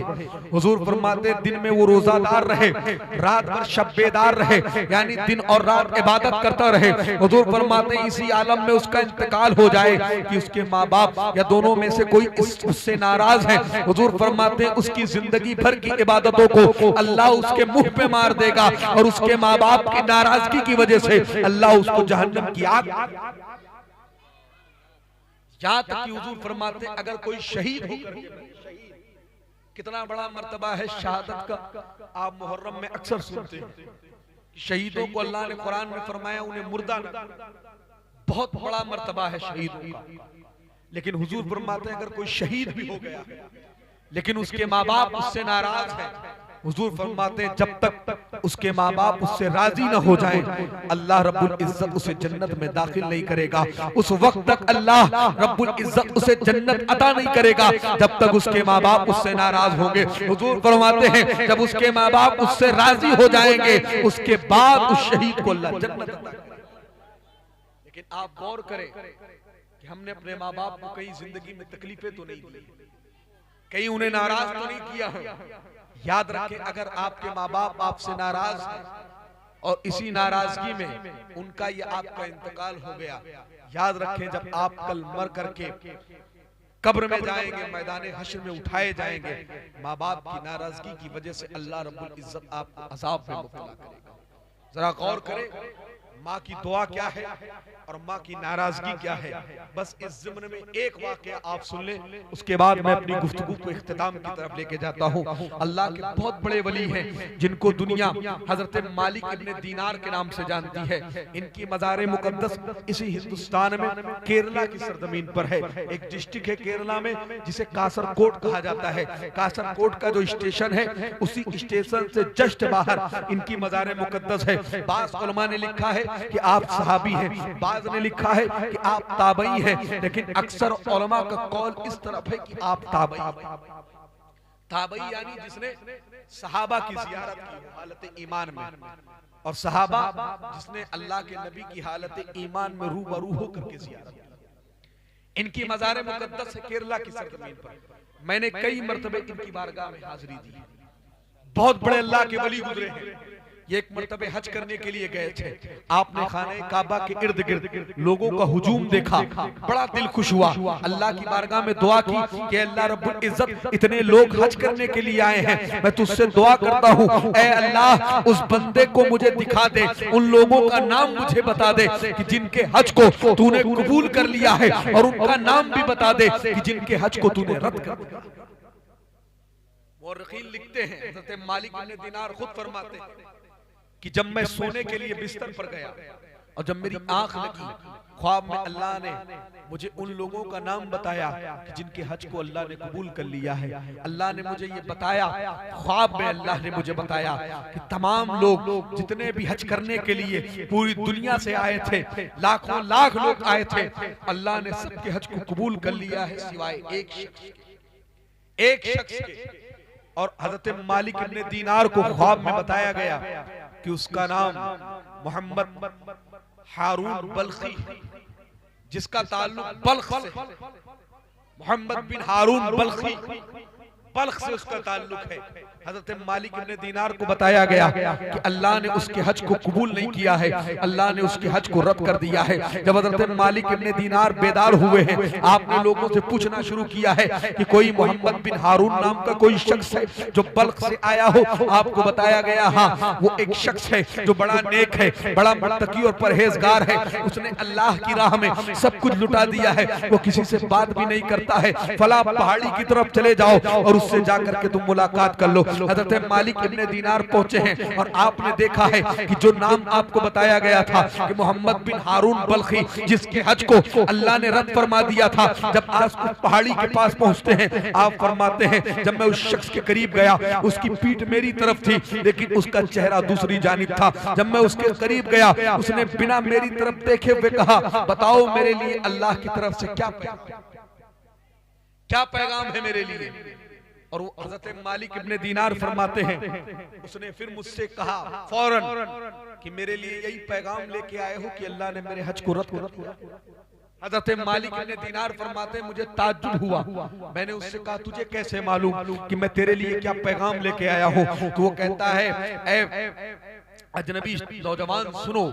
S2: हुजूर फरमाते दिन में वो रोजादार रहे, रात भर शब्बेदार रहे, यानी दिन और रात इबादत करता रहे, हुजूर फरमाते इसी आलम में उसका इंतकाल हो जाए कि उसके माँ बाप या दोनों में से कोई उससे नाराज है, हुजूर फरमाते हैं उसकी जिंदगी भर की इबादतों को अल्लाह उसके मुंह पे मार देगा और उसके माँ बाप की नाराजगी की वजह से अल्लाह उसको जहन्नम की आग। यहाँ तक कि हुजूर फरमाते अगर कोई शहीद होकर, कितना बड़ा मर्तबा है शहादत का। आप मुहर्रम में अक्सर सुनते हैं शहीदों को अल्लाह ने कुरान में फरमाया उन्हें मुर्दा न, बहुत बड़ा मर्तबा है शहीदों का। लेकिन हुजूर फरमाते हैं अगर कोई शहीद भी हो गया लेकिन उसके माँ बाप उससे नाराज है, हुजूर फरमाते हैं जब तक उसके माँ बाप उससे राजी न हो जाएं, अल्लाह रब्बुल इज्जत उसे जन्नत में दाखिल नहीं करेगा। उस वक्त तक अल्लाह रब्बुल इज्जत उसे जन्नत अता नहीं करेगा जब तक उसके माँ बाप उससे नाराज होंगे। हुजूर फरमाते हैं जब उसके माँ बाप उससे राजी हो जाएंगे उसके बाद उस शहीद को अल्लाह जन्नत अता करेगा। लेकिन आप गौर करें कि हमने अपने माँ बाप को कहीं जिंदगी में तकलीफें तो नहीं दी, कहीं उन्हें नाराज तो नहीं किया है। याद रखें अगर आपके माँ बाप आपसे नाराज हैं और इसी नाराजगी में उनका या आपका इंतकाल हो गया, याद रखें जब आप कल मर करके कब्र में जाएंगे, मैदान हश्र में उठाए जाएंगे, माँ बाप की नाराजगी की वजह से अल्लाह रब्बुल इज्जत आपको अजाब में मुब्तला करेगा। जरा गौर करें माँ की दुआ क्या है और माँ की नाराजगी क्या है। बस इस ज़िम्न में एक वाक़या आप सुन लें, उसके बाद मैं अपनी गुफ्तगू को इख्तिताम की तरफ लेके जाता हूँ। अल्लाह के बहुत बड़े वली हैं जिनको दुनिया हजरत मालिक इब्ने दीनार के नाम से जानती है। इनकी मज़ार मुक़द्दस इसी हिंदुस्तान में केरला की सरजमीन पर है। एक डिस्ट्रिक्ट है केरला में जिसे कासरकोट कहा जाता है। कासरकोट का जो स्टेशन है उसी स्टेशन से जस्ट बाहर इनकी मज़ार मुक़द्दस है। बाज़ उलमा ने लिखा है कि आप सहाबी हैं, बाज़ ने लिखा है कि आप ताबई हैं, लेकिन अक्सर उलमा का कौल इस तरफ है कि आप ताबई हैं। ताबई यानी जिसने सहाबा की ज़ियारत की हालत ईमान में, और सहाबा जिसने अल्लाह के नबी की हालत ईमान में रूबरू होकर के ज़ियारत की। इनकी मज़ार मुक़द्दस है केरला की सरजमीन पर। मैंने कई मर्तबे इनकी बारगाह में हाजिरी दी। बहुत बड़े अल्लाह के वली गुजरे हैं। ये एक मर्तबे हज करने के लिए गए थे। आपने खाने काबा के इर्द गिर्द लोगों का हुजूम देखा, बड़ा दिल खुश हुआ। अल्लाह की बारगाह में दुआ की कि अल्लाह रब्बुल इज्जत इतने लोग हज करने के लिए आए हैं, मैं तुझसे दुआ करता हूँ ऐ अल्लाह उस बंदे को मुझे दिखा दे, उन लोगों का नाम मुझे बता दे कि जिनके हज को तूने कबूल कर लिया है, और उनका नाम भी बता दे कि जिनके हज को तूने रद्द कर दिया। मुअर्रिखीन लिखते हैं, हज़रत मालिक इब्ने दीनार खुद फरमाते हैं कि जब मैं सोने के लिए बिस्तर पर गया और जब मेरी आंख लगी, ख्वाब में अल्लाह ने मुझे उन लोगों का नाम बताया कि जिनके हज को अल्लाह ने कबूल कर लिया है। अल्लाह ने मुझे ये बताया, ख्वाब में अल्लाह ने मुझे बताया कि तमाम लोग जितने भी हज करने के लिए पूरी दुनिया से आए थे, लाखों लाख लोग आए थे, अल्लाह ने सबके हज को कबूल कर लिया है सिवाय एक शख्स के। और हजरत मालिक इब्ने दीनार को ख्वाब में बताया गया कि उसका नाम मोहम्मद हारून बल्खी, जिसका ताल्लुक बल्ख से, मोहम्मद बिन हारून बल्खी, बल्ख से उसका ताल्लुक है। हजरत मालिक इब्ने दीनार को बताया गया कि अल्लाह ने उसके हज को कबूल नहीं किया है, अल्लाह ने उसके हज को रद्द कर दिया है। जब हजरत मालिक इब्ने दीनार बेदार हुए हैं, आपने लोगों से पूछना शुरू किया है कि कोई मोहम्मद बिन हारून नाम का कोई शख्स है जो बल्ख से आया हो। आपको बताया गया हाँ वो एक शख्स है जो बड़ा नेक है, बड़ा मुत्तकी और परहेजगार है। उसने अल्लाह की राह में सब कुछ लुटा दिया है, वो किसी से बात भी नहीं करता है। फला पहाड़ी की तरफ चले जाओ और उससे जाकर के तुम मुलाकात कर लो। हजरत मालिक इब्ने दीनार पहुंचे हैं और आपने देखा है कि जो नाम आपको बताया गया था कि मोहम्मद बिन हारून बल्खी, जिसके हज को अल्लाह ने रद्द फरमा दिया था, जब आज उस पहाड़ी के पास पहुंचते हैं, आप फरमाते हैं जब मैं उस शख्स के करीब गया, उसकी पीठ मेरी तरफ थी लेकिन उसका चेहरा दूसरी जानिब था। जब मैं उसके करीब गया, उसने बिना मेरी तरफ देखे हुए कहा, बताओ मेरे लिए अल्लाह की तरफ से क्या पैगाम है मेरे लिए। और वो हज़रत मालिक इब्ने दीनार फरमाते हैं, उसने फिर मुझसे कहा फौरन कि मेरे लिए यही पैगाम लेके आए हो कि अल्लाह ने मेरे हज को रद्द कर दिया। हज़रत मालिक इब्ने दीनार फरमाते हैं मुझे ताज्जुब हुआ। मैंने उससे कहा तुझे कैसे मालूम कि मैं तेरे लिए क्या पैगाम लेके आया हूँ। तो वो कहता है ऐ अजनबी नौजवान सुनो,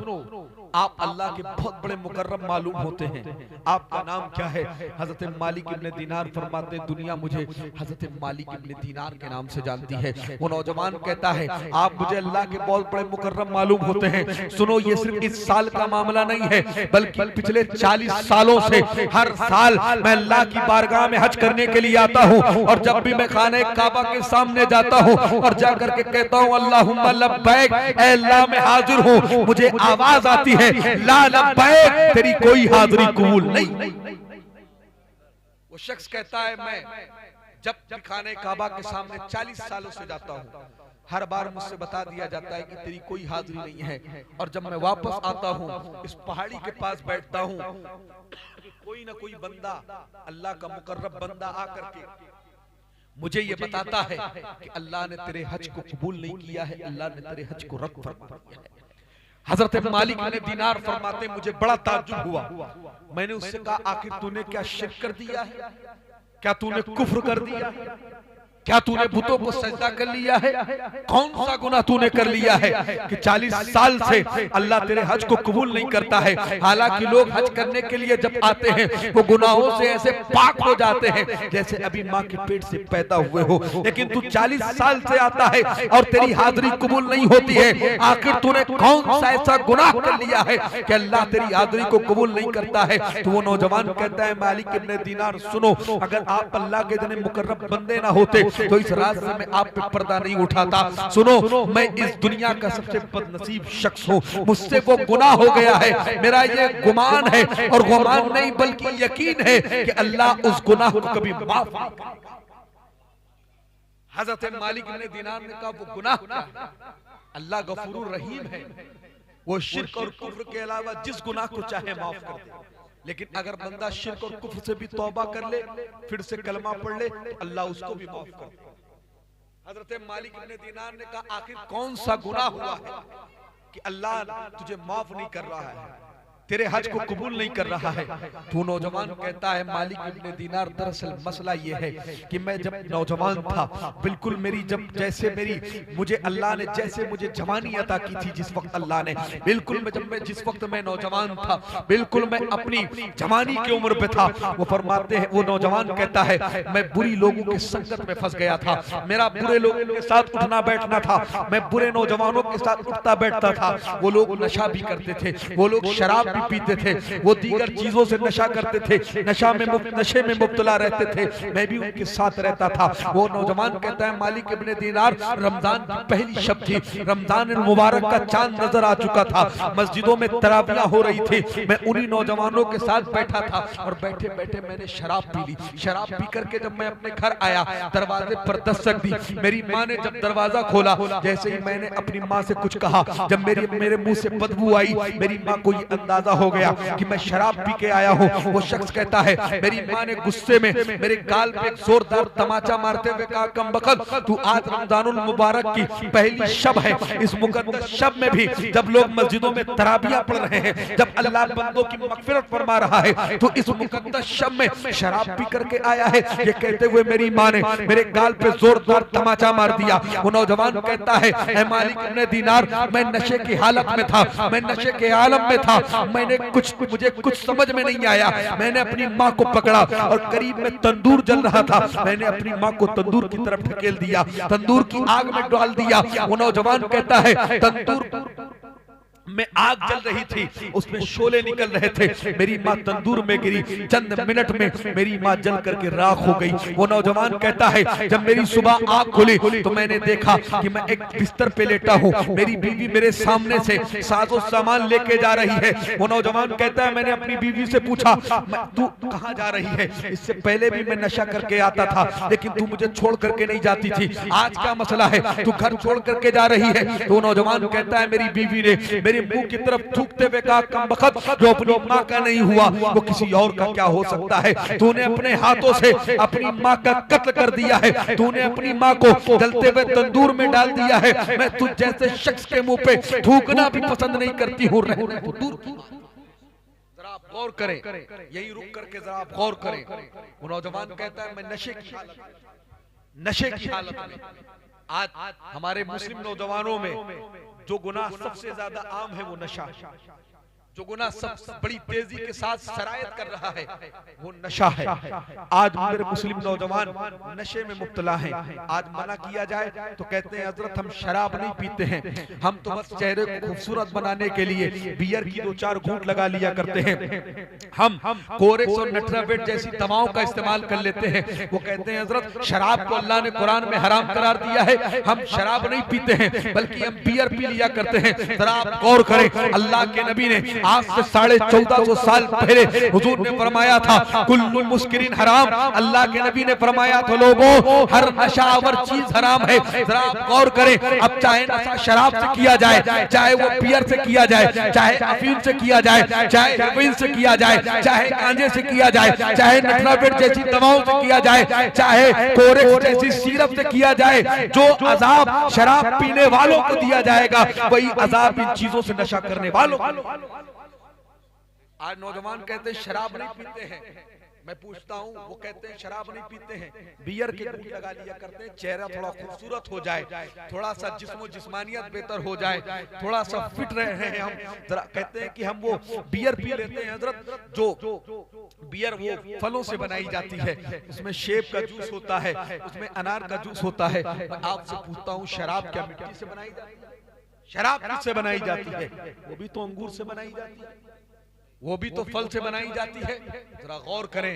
S2: आप अल्लाह के बहुत बड़े मुकर्रम मालूम होते हैं, आपका नाम क्या है। हजरत मालिक इब्ने दीनार फरमाते दुनिया मुझे हजरत मालिक इब्ने दीनार के नाम से जानती है। वो नौजवान कहता है आप मुझे अल्लाह के बहुत बड़े मुकर्रम मालूम होते हैं। सुनो ये सिर्फ इस साल का मामला नहीं है, बल्कि पिछले 40 सालों से हर साल मैं अल्लाह की बारगाह में हज करने के लिए आता हूँ, और जब भी मैं खाने काबा के सामने जाता हूँ और जाकर के कहता हूँ अल्लाहुम्मा लब्बैक, ऐ अल्लाह मैं हाजिर हूँ, मुझे आवाज आती है ला लब्बैक, तेरी कोई हाजिरी कबूल नहीं। वो शख्स कहता है मैं जब खाने काबा के सामने 40 सालों से जाता हूँ, हर बार मुझसे बता दिया जाता है कि तेरी कोई हाजिरी नहीं है, और जब मैं वापस आता हूँ इस पहाड़ी के पास बैठता हूँ, कोई ना कोई बंदा, अल्लाह का मुकर्रब बंदा आकर के मुझे ये बताता है कि अल्लाह ने तेरे हज को कबूल नहीं किया है, अल्लाह ने तेरे हज को रद्द फरमा दिया है। हजरत मालिक ने दीनार फरमाते मुझे बड़ा ताज्जुब हुआ। मैंने उससे कहा आखिर तूने क्या शिर्क कर दिया है, क्या तूने कुफ्र कर दिया है, क्या तूने बुतों को सजदा कर लिया है, कौन सा गुनाह तूने कर लिया है कि 40 साल से अल्लाह तेरे हज को कबूल नहीं करता है। हालांकि लोग हज करने के लिए जब आते हैं वो गुनाहों से ऐसे पाक हो जाते हैं जैसे अभी माँ के पेट से पैदा हुए हो, लेकिन तू 40 साल से आता है और तेरी हाजिरी कबूल नहीं होती है। आखिर तूने कौन सा ऐसा गुनाह कर लिया है कि अल्लाह तेरी हाजिरी को कबूल नहीं करता है। तो वो नौजवान कहता है मालिक इब्ने दीनार सुनो, अगर आप अल्लाह के इतने मुकर्रब बंदे ना होते तो इस रात से मैं आप पे पर्दा नहीं उठाता। सुनो, मैं इस दुनिया का सबसे बदनसीब शख्स हूँ, मुझसे वो गुनाह हो गया है। मेरा ये गुमान है, और गुमान नहीं बल्कि यकीन है कि अल्लाह उस गुनाह को कभी माफ नहीं करेगा। हजरत मालिक ने दीनार ने कहा वो गुनाह क्या है? अल्लाह गफूरुर रहीम है, वो शिर्क और कुफ्र के अलावा जिस गुनाह को चाहे माफ कर दे। लेकिन अगर बंदा शिर्क और कुफ्र से भी तौबा कर ले, फिर से कलमा पढ़ ले, तो अल्लाह उसको भी माफ कर दे। हजरत मालिक इब्ने दीनार ने कहा आखिर कौन सा गुनाह हुआ है कि अल्लाह तुझे माफ नहीं कर रहा है, तेरे हज को कबूल नहीं कर रहा है। तो नौजवान कहता है मालिक इब्ने दीनार दरअसल मसला ये है कि मैं जब नौजवान था, बिल्कुल मेरी मुझे अल्लाह ने जैसे मुझे जवानी अता की थी जिस वक्त अल्लाह ने, बिल्कुल जिस वक्त मैं नौजवान था, बिल्कुल मैं अपनी जवानी की उम्र पे था। वो फरमाते हैं, वो नौजवान कहता है मैं बुरी लोगों की संगत में फंस गया था, मेरा बुरे लोगों के साथ उठना बैठना था, मैं बुरे नौजवानों के साथ उठता बैठता था। वो लोग नशा भी करते थे, वो लोग शराब भी पीते थे, वो दीगर चीजों से नशा करते थे, नशे में मुब्तला रहते थे, मैं भी उनके साथ रहता था। वो नौजवान कहता है मालिक इब्ने दीनार, रमजान की पहली शब थी, रमजान मुबारक का चांद नजर आ चुका था, मस्जिदों में तरावियां हो रही थी, मैं उन्हीं नौजवानों के साथ बैठा था और बैठे बैठे मैंने शराब पी ली। शराब पी करके जब मैं अपने घर आया, दरवाजे पर दस्तक दी, मेरी माँ ने जब दरवाजा खोला, जैसे ही मैंने अपनी माँ से कुछ कहा, जब मेरे मुंह से बदबू आई, मेरी माँ को ये अंदाजा हो गया कि मैं शराब पी के आया हूँ। वो शख्स कहता है मेरी माँ ने गुस्से में मेरे गाल पे एक जोरदार तमाचा मारते हुए कहा कमबख्त, तू आज रमजानुल मुबारक की पहली शब है, इस मुकद्दस शब में भी जब लोग मस्जिदों में तराबियां पढ़ रहे हैं, जब अल्लाह बंदों की मगफिरत फरमा रहा है, तो इस मुकद्दस शब में शराब पी करके आया है। ये कहते हुए मेरी माँ ने मेरे गाल पे जोरदार तमाचा मार दिया। वो नौजवान कहता है ऐ मालिक इब्ने दीनार, मैं नशे की हालत में था, मैं नशे के आलम में था, मुझे कुछ समझ में नहीं आया। मैंने अपनी माँ को पकड़ा और करीब में तंदूर जल रहा था, मैंने अपनी माँ को तंदूर की तरफ ढकेल दिया, तंदूर की आग में डाल दिया। वो नौजवान कहता है तंदूर में आग जल रही थी, उसमें शोले निकल रहे थे, मेरी माँ तंदूर में गिरी, चंद मिनट में मेरी माँ जल करके राख हो गई। वो नौजवान कहता है जब मेरी सुबह आँख खुली तो मैंने देखा कि मैं एक बिस्तर पे लेटा हूँ, मेरी बीवी मेरे सामने से साजो सामान लेके जा रही है। वो नौजवान कहता है मैंने अपनी बीवी से पूछा तू कहाँ जा रही है? इससे पहले भी मैं नशा करके आता था, लेकिन तू मुझे छोड़ करके नहीं जाती थी, आज क्या मसला है, तू घर छोड़ करके जा रही है? तो नौजवान कहता है मेरी बीवी ने मेरे मुंह की तरफ थूकते हुए कहा कमबख्त, जो अपनी माँ का नहीं हुआ वो किसी और का क्या हो सकता है? तूने अपने हाथों से अपनी माँ का कत्ल कर दिया है, तूने अपनी माँ को जलते हुए तंदूर में डाल दिया है। मैं तुझ जैसे शख्स के मुंह पे थूकना भी पसंद नहीं करती हूँ, रहने तो दूर की। जरा आप गौर करें, यही रुक करके जरा आप गौर करें। वो नौजवान कहता है मैं नशे की हालत में आज हमारे मुस्लिम नौजवानों में जो गुनाह सबसे ज्यादा आम है वो नशा, जो गुनाह सबसे बड़ी तेजी के साथ सरायत कर रहा है वो नशा है। आज मेरे मुस्लिम नौजवान नशे में मुब्तला हैं। आज मना किया जाए तो कहते हैं हजरत हम शराब नहीं पीते हैं, हम तो बस चेहरे को खूबसूरत बनाने के लिए बियर की 2-4 घूंट लगा लिया करते हैं, हम कोरेक्स और नट्रावेट जैसी दवाओं का इस्तेमाल कर लेते हैं। वो कहते हैं हजरत शराब को अल्लाह ने कुरान में हराम करार दिया है, हम शराब नहीं पीते हैं बल्कि हम बियर पी लिया करते हैं। जरा आप गौर करें, अल्लाह के नबी ने आज से 1450 साल पहले हुजूर ने फरमाया था कुल्लु मुस्किरिन हराम। अल्लाह के नबी ने फरमाया था लोगों हर नशावर चीज हराम है। जरा आप गौर करें, अब चाहे नशा शराब से किया जाए, चाहे वो बियर से किया जाए, चाहे अफीम से किया जाए, चाहे हेरोइन से किया जाए, चाहे गांजे से किया जाए, चाहे नटरापेट जैसी दवाओं से किया जाए, चाहे कोरेक्स जैसी सिरप से किया जाए, जो अजाब शराब पीने वालों को दिया जाएगा वही अजाब इन चीजों से नशा करने वालों को। आज नौजवान कहते हैं शराब नहीं पीते हैं, मैं पूछता हूँ वो कहते हैं शराब नहीं पीते हैं, बियर के घूंट लगा लिया करते हैं, चेहरा थोड़ा खूबसूरत हो जाए, थोड़ा सा जिस्मानियत बेहतर हो जाए, थोड़ा सा फिट रहे हैं हम, जरा कहते हैं कि हम वो बियर पी लेते हैं। हजरत जो बियर वो फलों से बनाई जाती है, उसमें सेब का जूस होता है, उसमें अनार का जूस होता है। आपसे पूछता हूँ शराब क्या मिट्टी से बनाई जाती है? शराब किससे बनाई जाती है? वो भी तो अंगूर से बनाई जाती है, वो भी तो फल से बनाई जाती है। जरा गौर करें,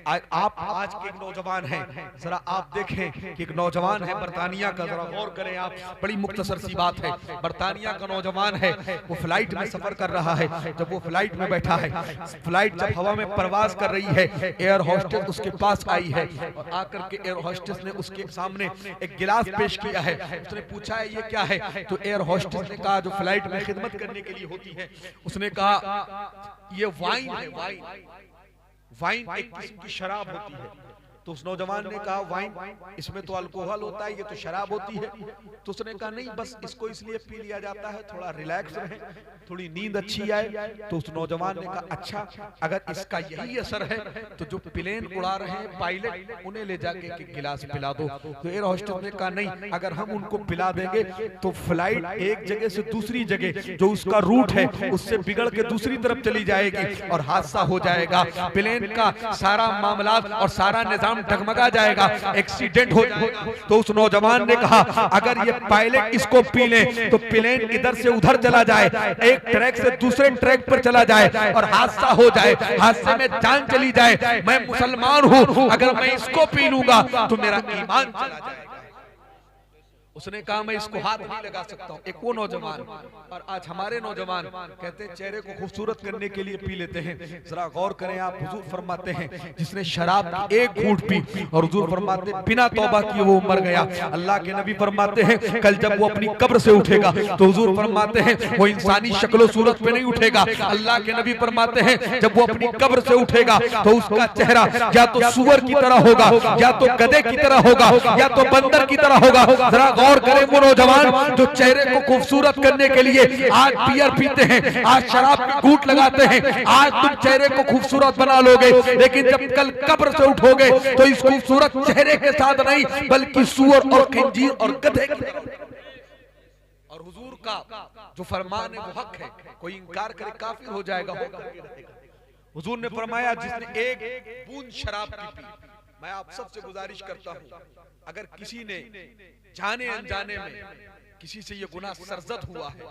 S2: आप आज के एक नौजवान हैं, जरा आप देखें कि एक नौजवान है बरतानिया का, जरा गौर करें आप, बड़ी मुख्तसर सी बात है। बरतानिया का नौजवान है, वो फ्लाइट में सफर कर रहा है। जब वो फ्लाइट में बैठा है, फ्लाइट जब हवा में परवाज कर रही है, एयर होस्टेस उसके पास आई है और आकर के एयर होस्टेस ने उसके सामने एक गिलास पेश किया है। उसने पूछा है ये क्या है? तो एयर होस्टेस ने कहा जो फ्लाइट में खिदमत करने के लिए होती है, उसने कहा ये वाइन है, वाइन एक किस्म की शराब होती है। तो उस नौजवान ने कहा वाइन, इसमें तो अल्कोहल होता है, ये तो शराब होती है। तो उसने कहा नहीं, बस इसको इसलिए पी लिया जाता है थोड़ा रिलैक्स रहे, थोड़ी नींद अच्छी आए। तो उस नौजवान ने कहा अच्छा, अगर इसका यही असर है तो जो प्लेन उड़ा रहे हैं पायलट, उन्हें ले जाके एक गिलास पिला दो। तो एयर होस्टेस ने कहा नहीं, अगर हम उनको पिला देंगे तो फ्लाइट एक जगह से दूसरी जगह जो उसका रूट है उससे बिगड़ के दूसरी तरफ चली जाएगी और हादसा हो जाएगा, प्लेन का सारा मामला और सारा निजाम डगमगा जाएगा, एक्सीडेंट हो जाएगा। तो उस नौजवान ने कहा अगर ये पायलट इसको पी ले तो प्लेन इधर से उधर चला जाए, एक ट्रैक से दूसरे ट्रैक पर चला जाए और हादसा हो जाए, हादसे में जान चली जाए। मैं मुसलमान हूं, अगर मैं इसको पी लूंगा तो मेरा ईमान चला जाएगा। उसने कहा मैं इसको हाथ नहीं लगा सकता हूँ। एक वो नौजवान, और आज हमारे नौजवान कहते हैं चेहरे को खूबसूरत करने के लिए पी लेते हैं। जरा गौर करें आप, हुजूर फरमाते हैं जिसने शराब की एक घूंट पी और हुजूर फरमाते हैं बिना तौबा किए वो मर गया। अल्लाह के नबी फरमाते हैं कल जब वो अपनी कब्र से उठेगा तो हुजूर फरमाते हैं वो इंसानी शक्लो सूरत पे नहीं उठेगा। अल्लाह के नबी फरमाते हैं जब वो अपनी कब्र से उठेगा तो उसका चेहरा या तो सुअर की तरह होगा, या तो गधे की तरह होगा, या तो बंदर की तरह होगा। जरा गौर करें वो नौजवान जो चेहरे को खूबसूरत करने के लिए आज बियर पीते हैं, आज शराब की घूंट लगाते हैं, आज तुम चेहरे को खूबसूरत बना लोगे, लेकिन जब कल कब्र से उठोगे तो इस खूबसूरत चेहरे के साथ नहीं बल्कि सूअर और खंजीर और गधे की तरह। और हुजूर का जो फरमान है वो हक है, कोई इंकार करे काफिर हो जाएगा। हुजूर ने फरमाया जिसने एक बूंद शराब की पी, मैं आप सबसे गुजारिश करता हूं अगर किसी ने जाने अनजाने में किसी से ये गुनाह सरजद हुआ है,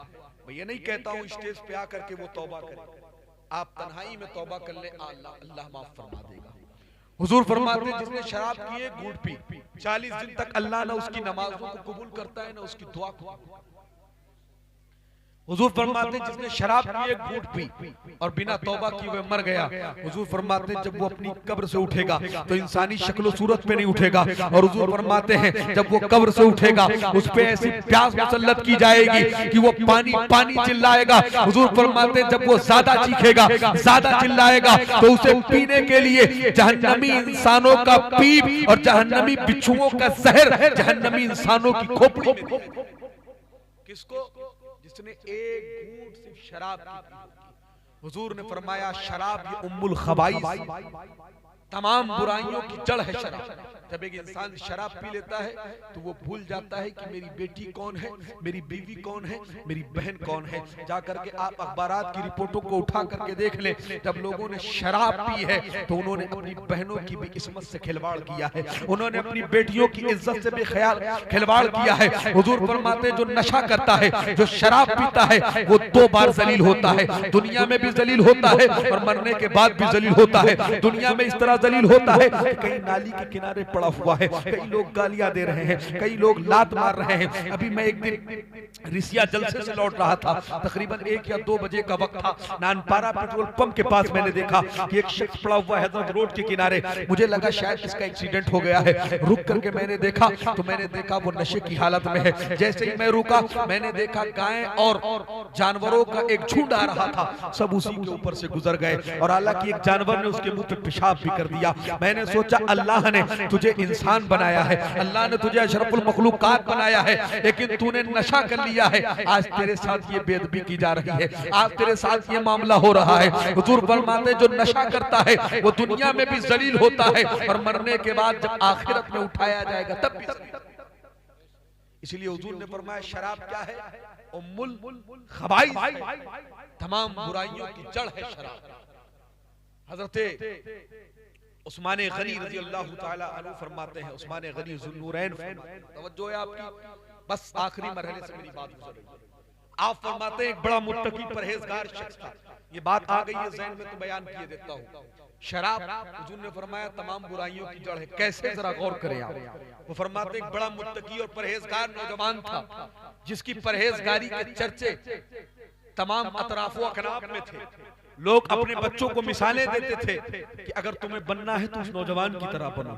S2: मैं ये नहीं कहता हूं स्टेज पे आकर के वो तौबा करे, आप तन्हाई में तौबा कर ले, अल्लाह माफ फरमा देगा। हुजूर फरमाते हैं जिसने शराब की एक घूंट पी 40 दिन तक अल्लाह ना उसकी नमाजों को कबूल करता है ना उसकी दुआ को। हुजूर फरमाते हैं जिसने शराब की एक घूंट पी और बिना तौबा किए हुए मर गया, हुजूर फरमाते हैं जब वो अपनी कब्र से उठेगा तो इंसानी शक्ल सूरत पे नहीं उठेगा। और हुजूर फरमाते हैं जब वो कब्र से उठेगा उस पे ऐसी प्यास मुसल्लत की जाएगी कि वो पानी पानी चिल्लाएगा। हुजूर फरमाते हैं जब वो ज्यादा चीखेगा, ज्यादा चिल्लाएगा तो उसे पीने के लिए जहन्नमी इंसानों का पीप और जहन्नमी बिच्छुओं का जहर जहन्नमी इंसानों की खोपड़ी में। किसको? जिसने एक घूंट सिर्फ शराब की। हुजूर ने फरमाया शराब ये उम्मुल खबाइस, तमाम बुराइयों की जड़ है शराब। जब एक इंसान शराब पी लेता है तो वो भूल जाता है कि मेरी बेटी कौन है, मेरी बीवी कौन है, मेरी बहन कौन है। जा करके आप अखबारात की रिपोर्टों को उठा करके देख ले, जब लोगों ने शराब पी है तो उन्होंने अपनी बहनों की भी किस्मत से खिलवाड़ किया है, उन्होंने अपनी बेटियों की इज्जत से भी खिलवाड़ किया है। हुजूर फरमाते हैं जो नशा करता है, जो शराब पीता है वो 2 बार जलील होता है, दुनिया में भी जलील होता है और मरने के बाद भी जलील होता है। दुनिया में इस तरह जलील होता है कि कहीं नाली के किनारे पड़ा हुआ है, कई लोग गालियां दे रहे हैं, कई लोग लात मार रहे हैं। अभी मैं एक दिन रिसिया जलसे से लौट रहा था, तकरीबन 1 या 2 बजे का वक्त था। नानपारा पेट्रोल पंप के पास मैंने देखा कि एक शख्स पड़ा हुआ है हजरत रोड के किनारे। मुझे लगा शायद इसका एक्सीडेंट हो गया है। रुक करके मैंने देखा तो मैंने देखा वो नशे की हालत में है। जैसे ही मैं रुका मैंने देखा गाय और जानवरों का एक झुंड आ रहा था, सब उसी के ऊपर से गुजर गए और हालांकि एक जानवर ने उसके मुंह पे पेशाब भी कर दिया। मैंने सोचा अल्लाह ने तुझे इंसान बनाया है, अल्लाह ने तुझे अशरफुल मखलूकात बनाया है, लेकिन तूने नशा कर लिया है। आज तेरे साथ ये बेदबी की जा रही है, आज तेरे साथ ये मामला हो रहा है। हुजूर फरमाते जो नशा करता है वो दुनिया में भी जलील होता है और मरने के बाद जब आखिरत में उठाया जाएगा तब भी जलील। इसलिए हुजूर ने फरमाया शराब क्या है? उम्मुल खबाइस, तमाम बुराइयों की जड़ है शराब। हजरत उस्मान गनी रज़ी अल्लाह ताला अन्हु फरमाते हैं, उस्मान गनी ज़ुन्नूरैन, तवज्जो है आपकी, बस आखिरी मरहले से मेरी बात गुजर रही है। आप फरमाते हैं एक बड़ा मुत्तकी परहेजगार शख्स था। ये बात आ गई है ज़हन में तो बयान किए देता हूँ। शराब हुजूर ने फरमाया तमाम बुराइयों की जड़ है। कैसे? जरा गौर करें आप। वो फरमाते एक बड़ा मुत्तकी और परहेजगार नौजवान था जिसकी परहेजगारी के चर्चे तमाम अतराफो अकनाफ में थे। लोग अपने बच्चों को मिसालें देते थे कि अगर तुम्हें बनना है तो उस नौजवान की तरह बनो।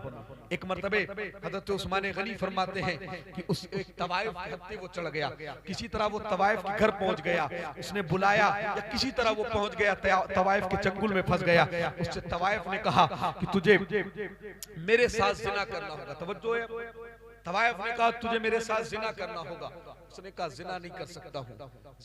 S2: एक मर्तबे हजरत उस्मान गनी फरमाते हैं कि उस एक तवाइफ हत्ते वो चढ़ गया, किसी तरह वो तवाइफ के घर पहुंच गया, उसने बुलाया या किसी तरह वो पहुंच गया, तवाइफ के चंगुल में फंस गया। उससे तवाइफ ने कहा कि तुझे मेरे साथ जिना करना होगा। तवज्जो है, तवाइफ ने कहा तुझे मेरे साथ जिना करना होगा। उसने कहा जिना नहीं कर सकता हूँ।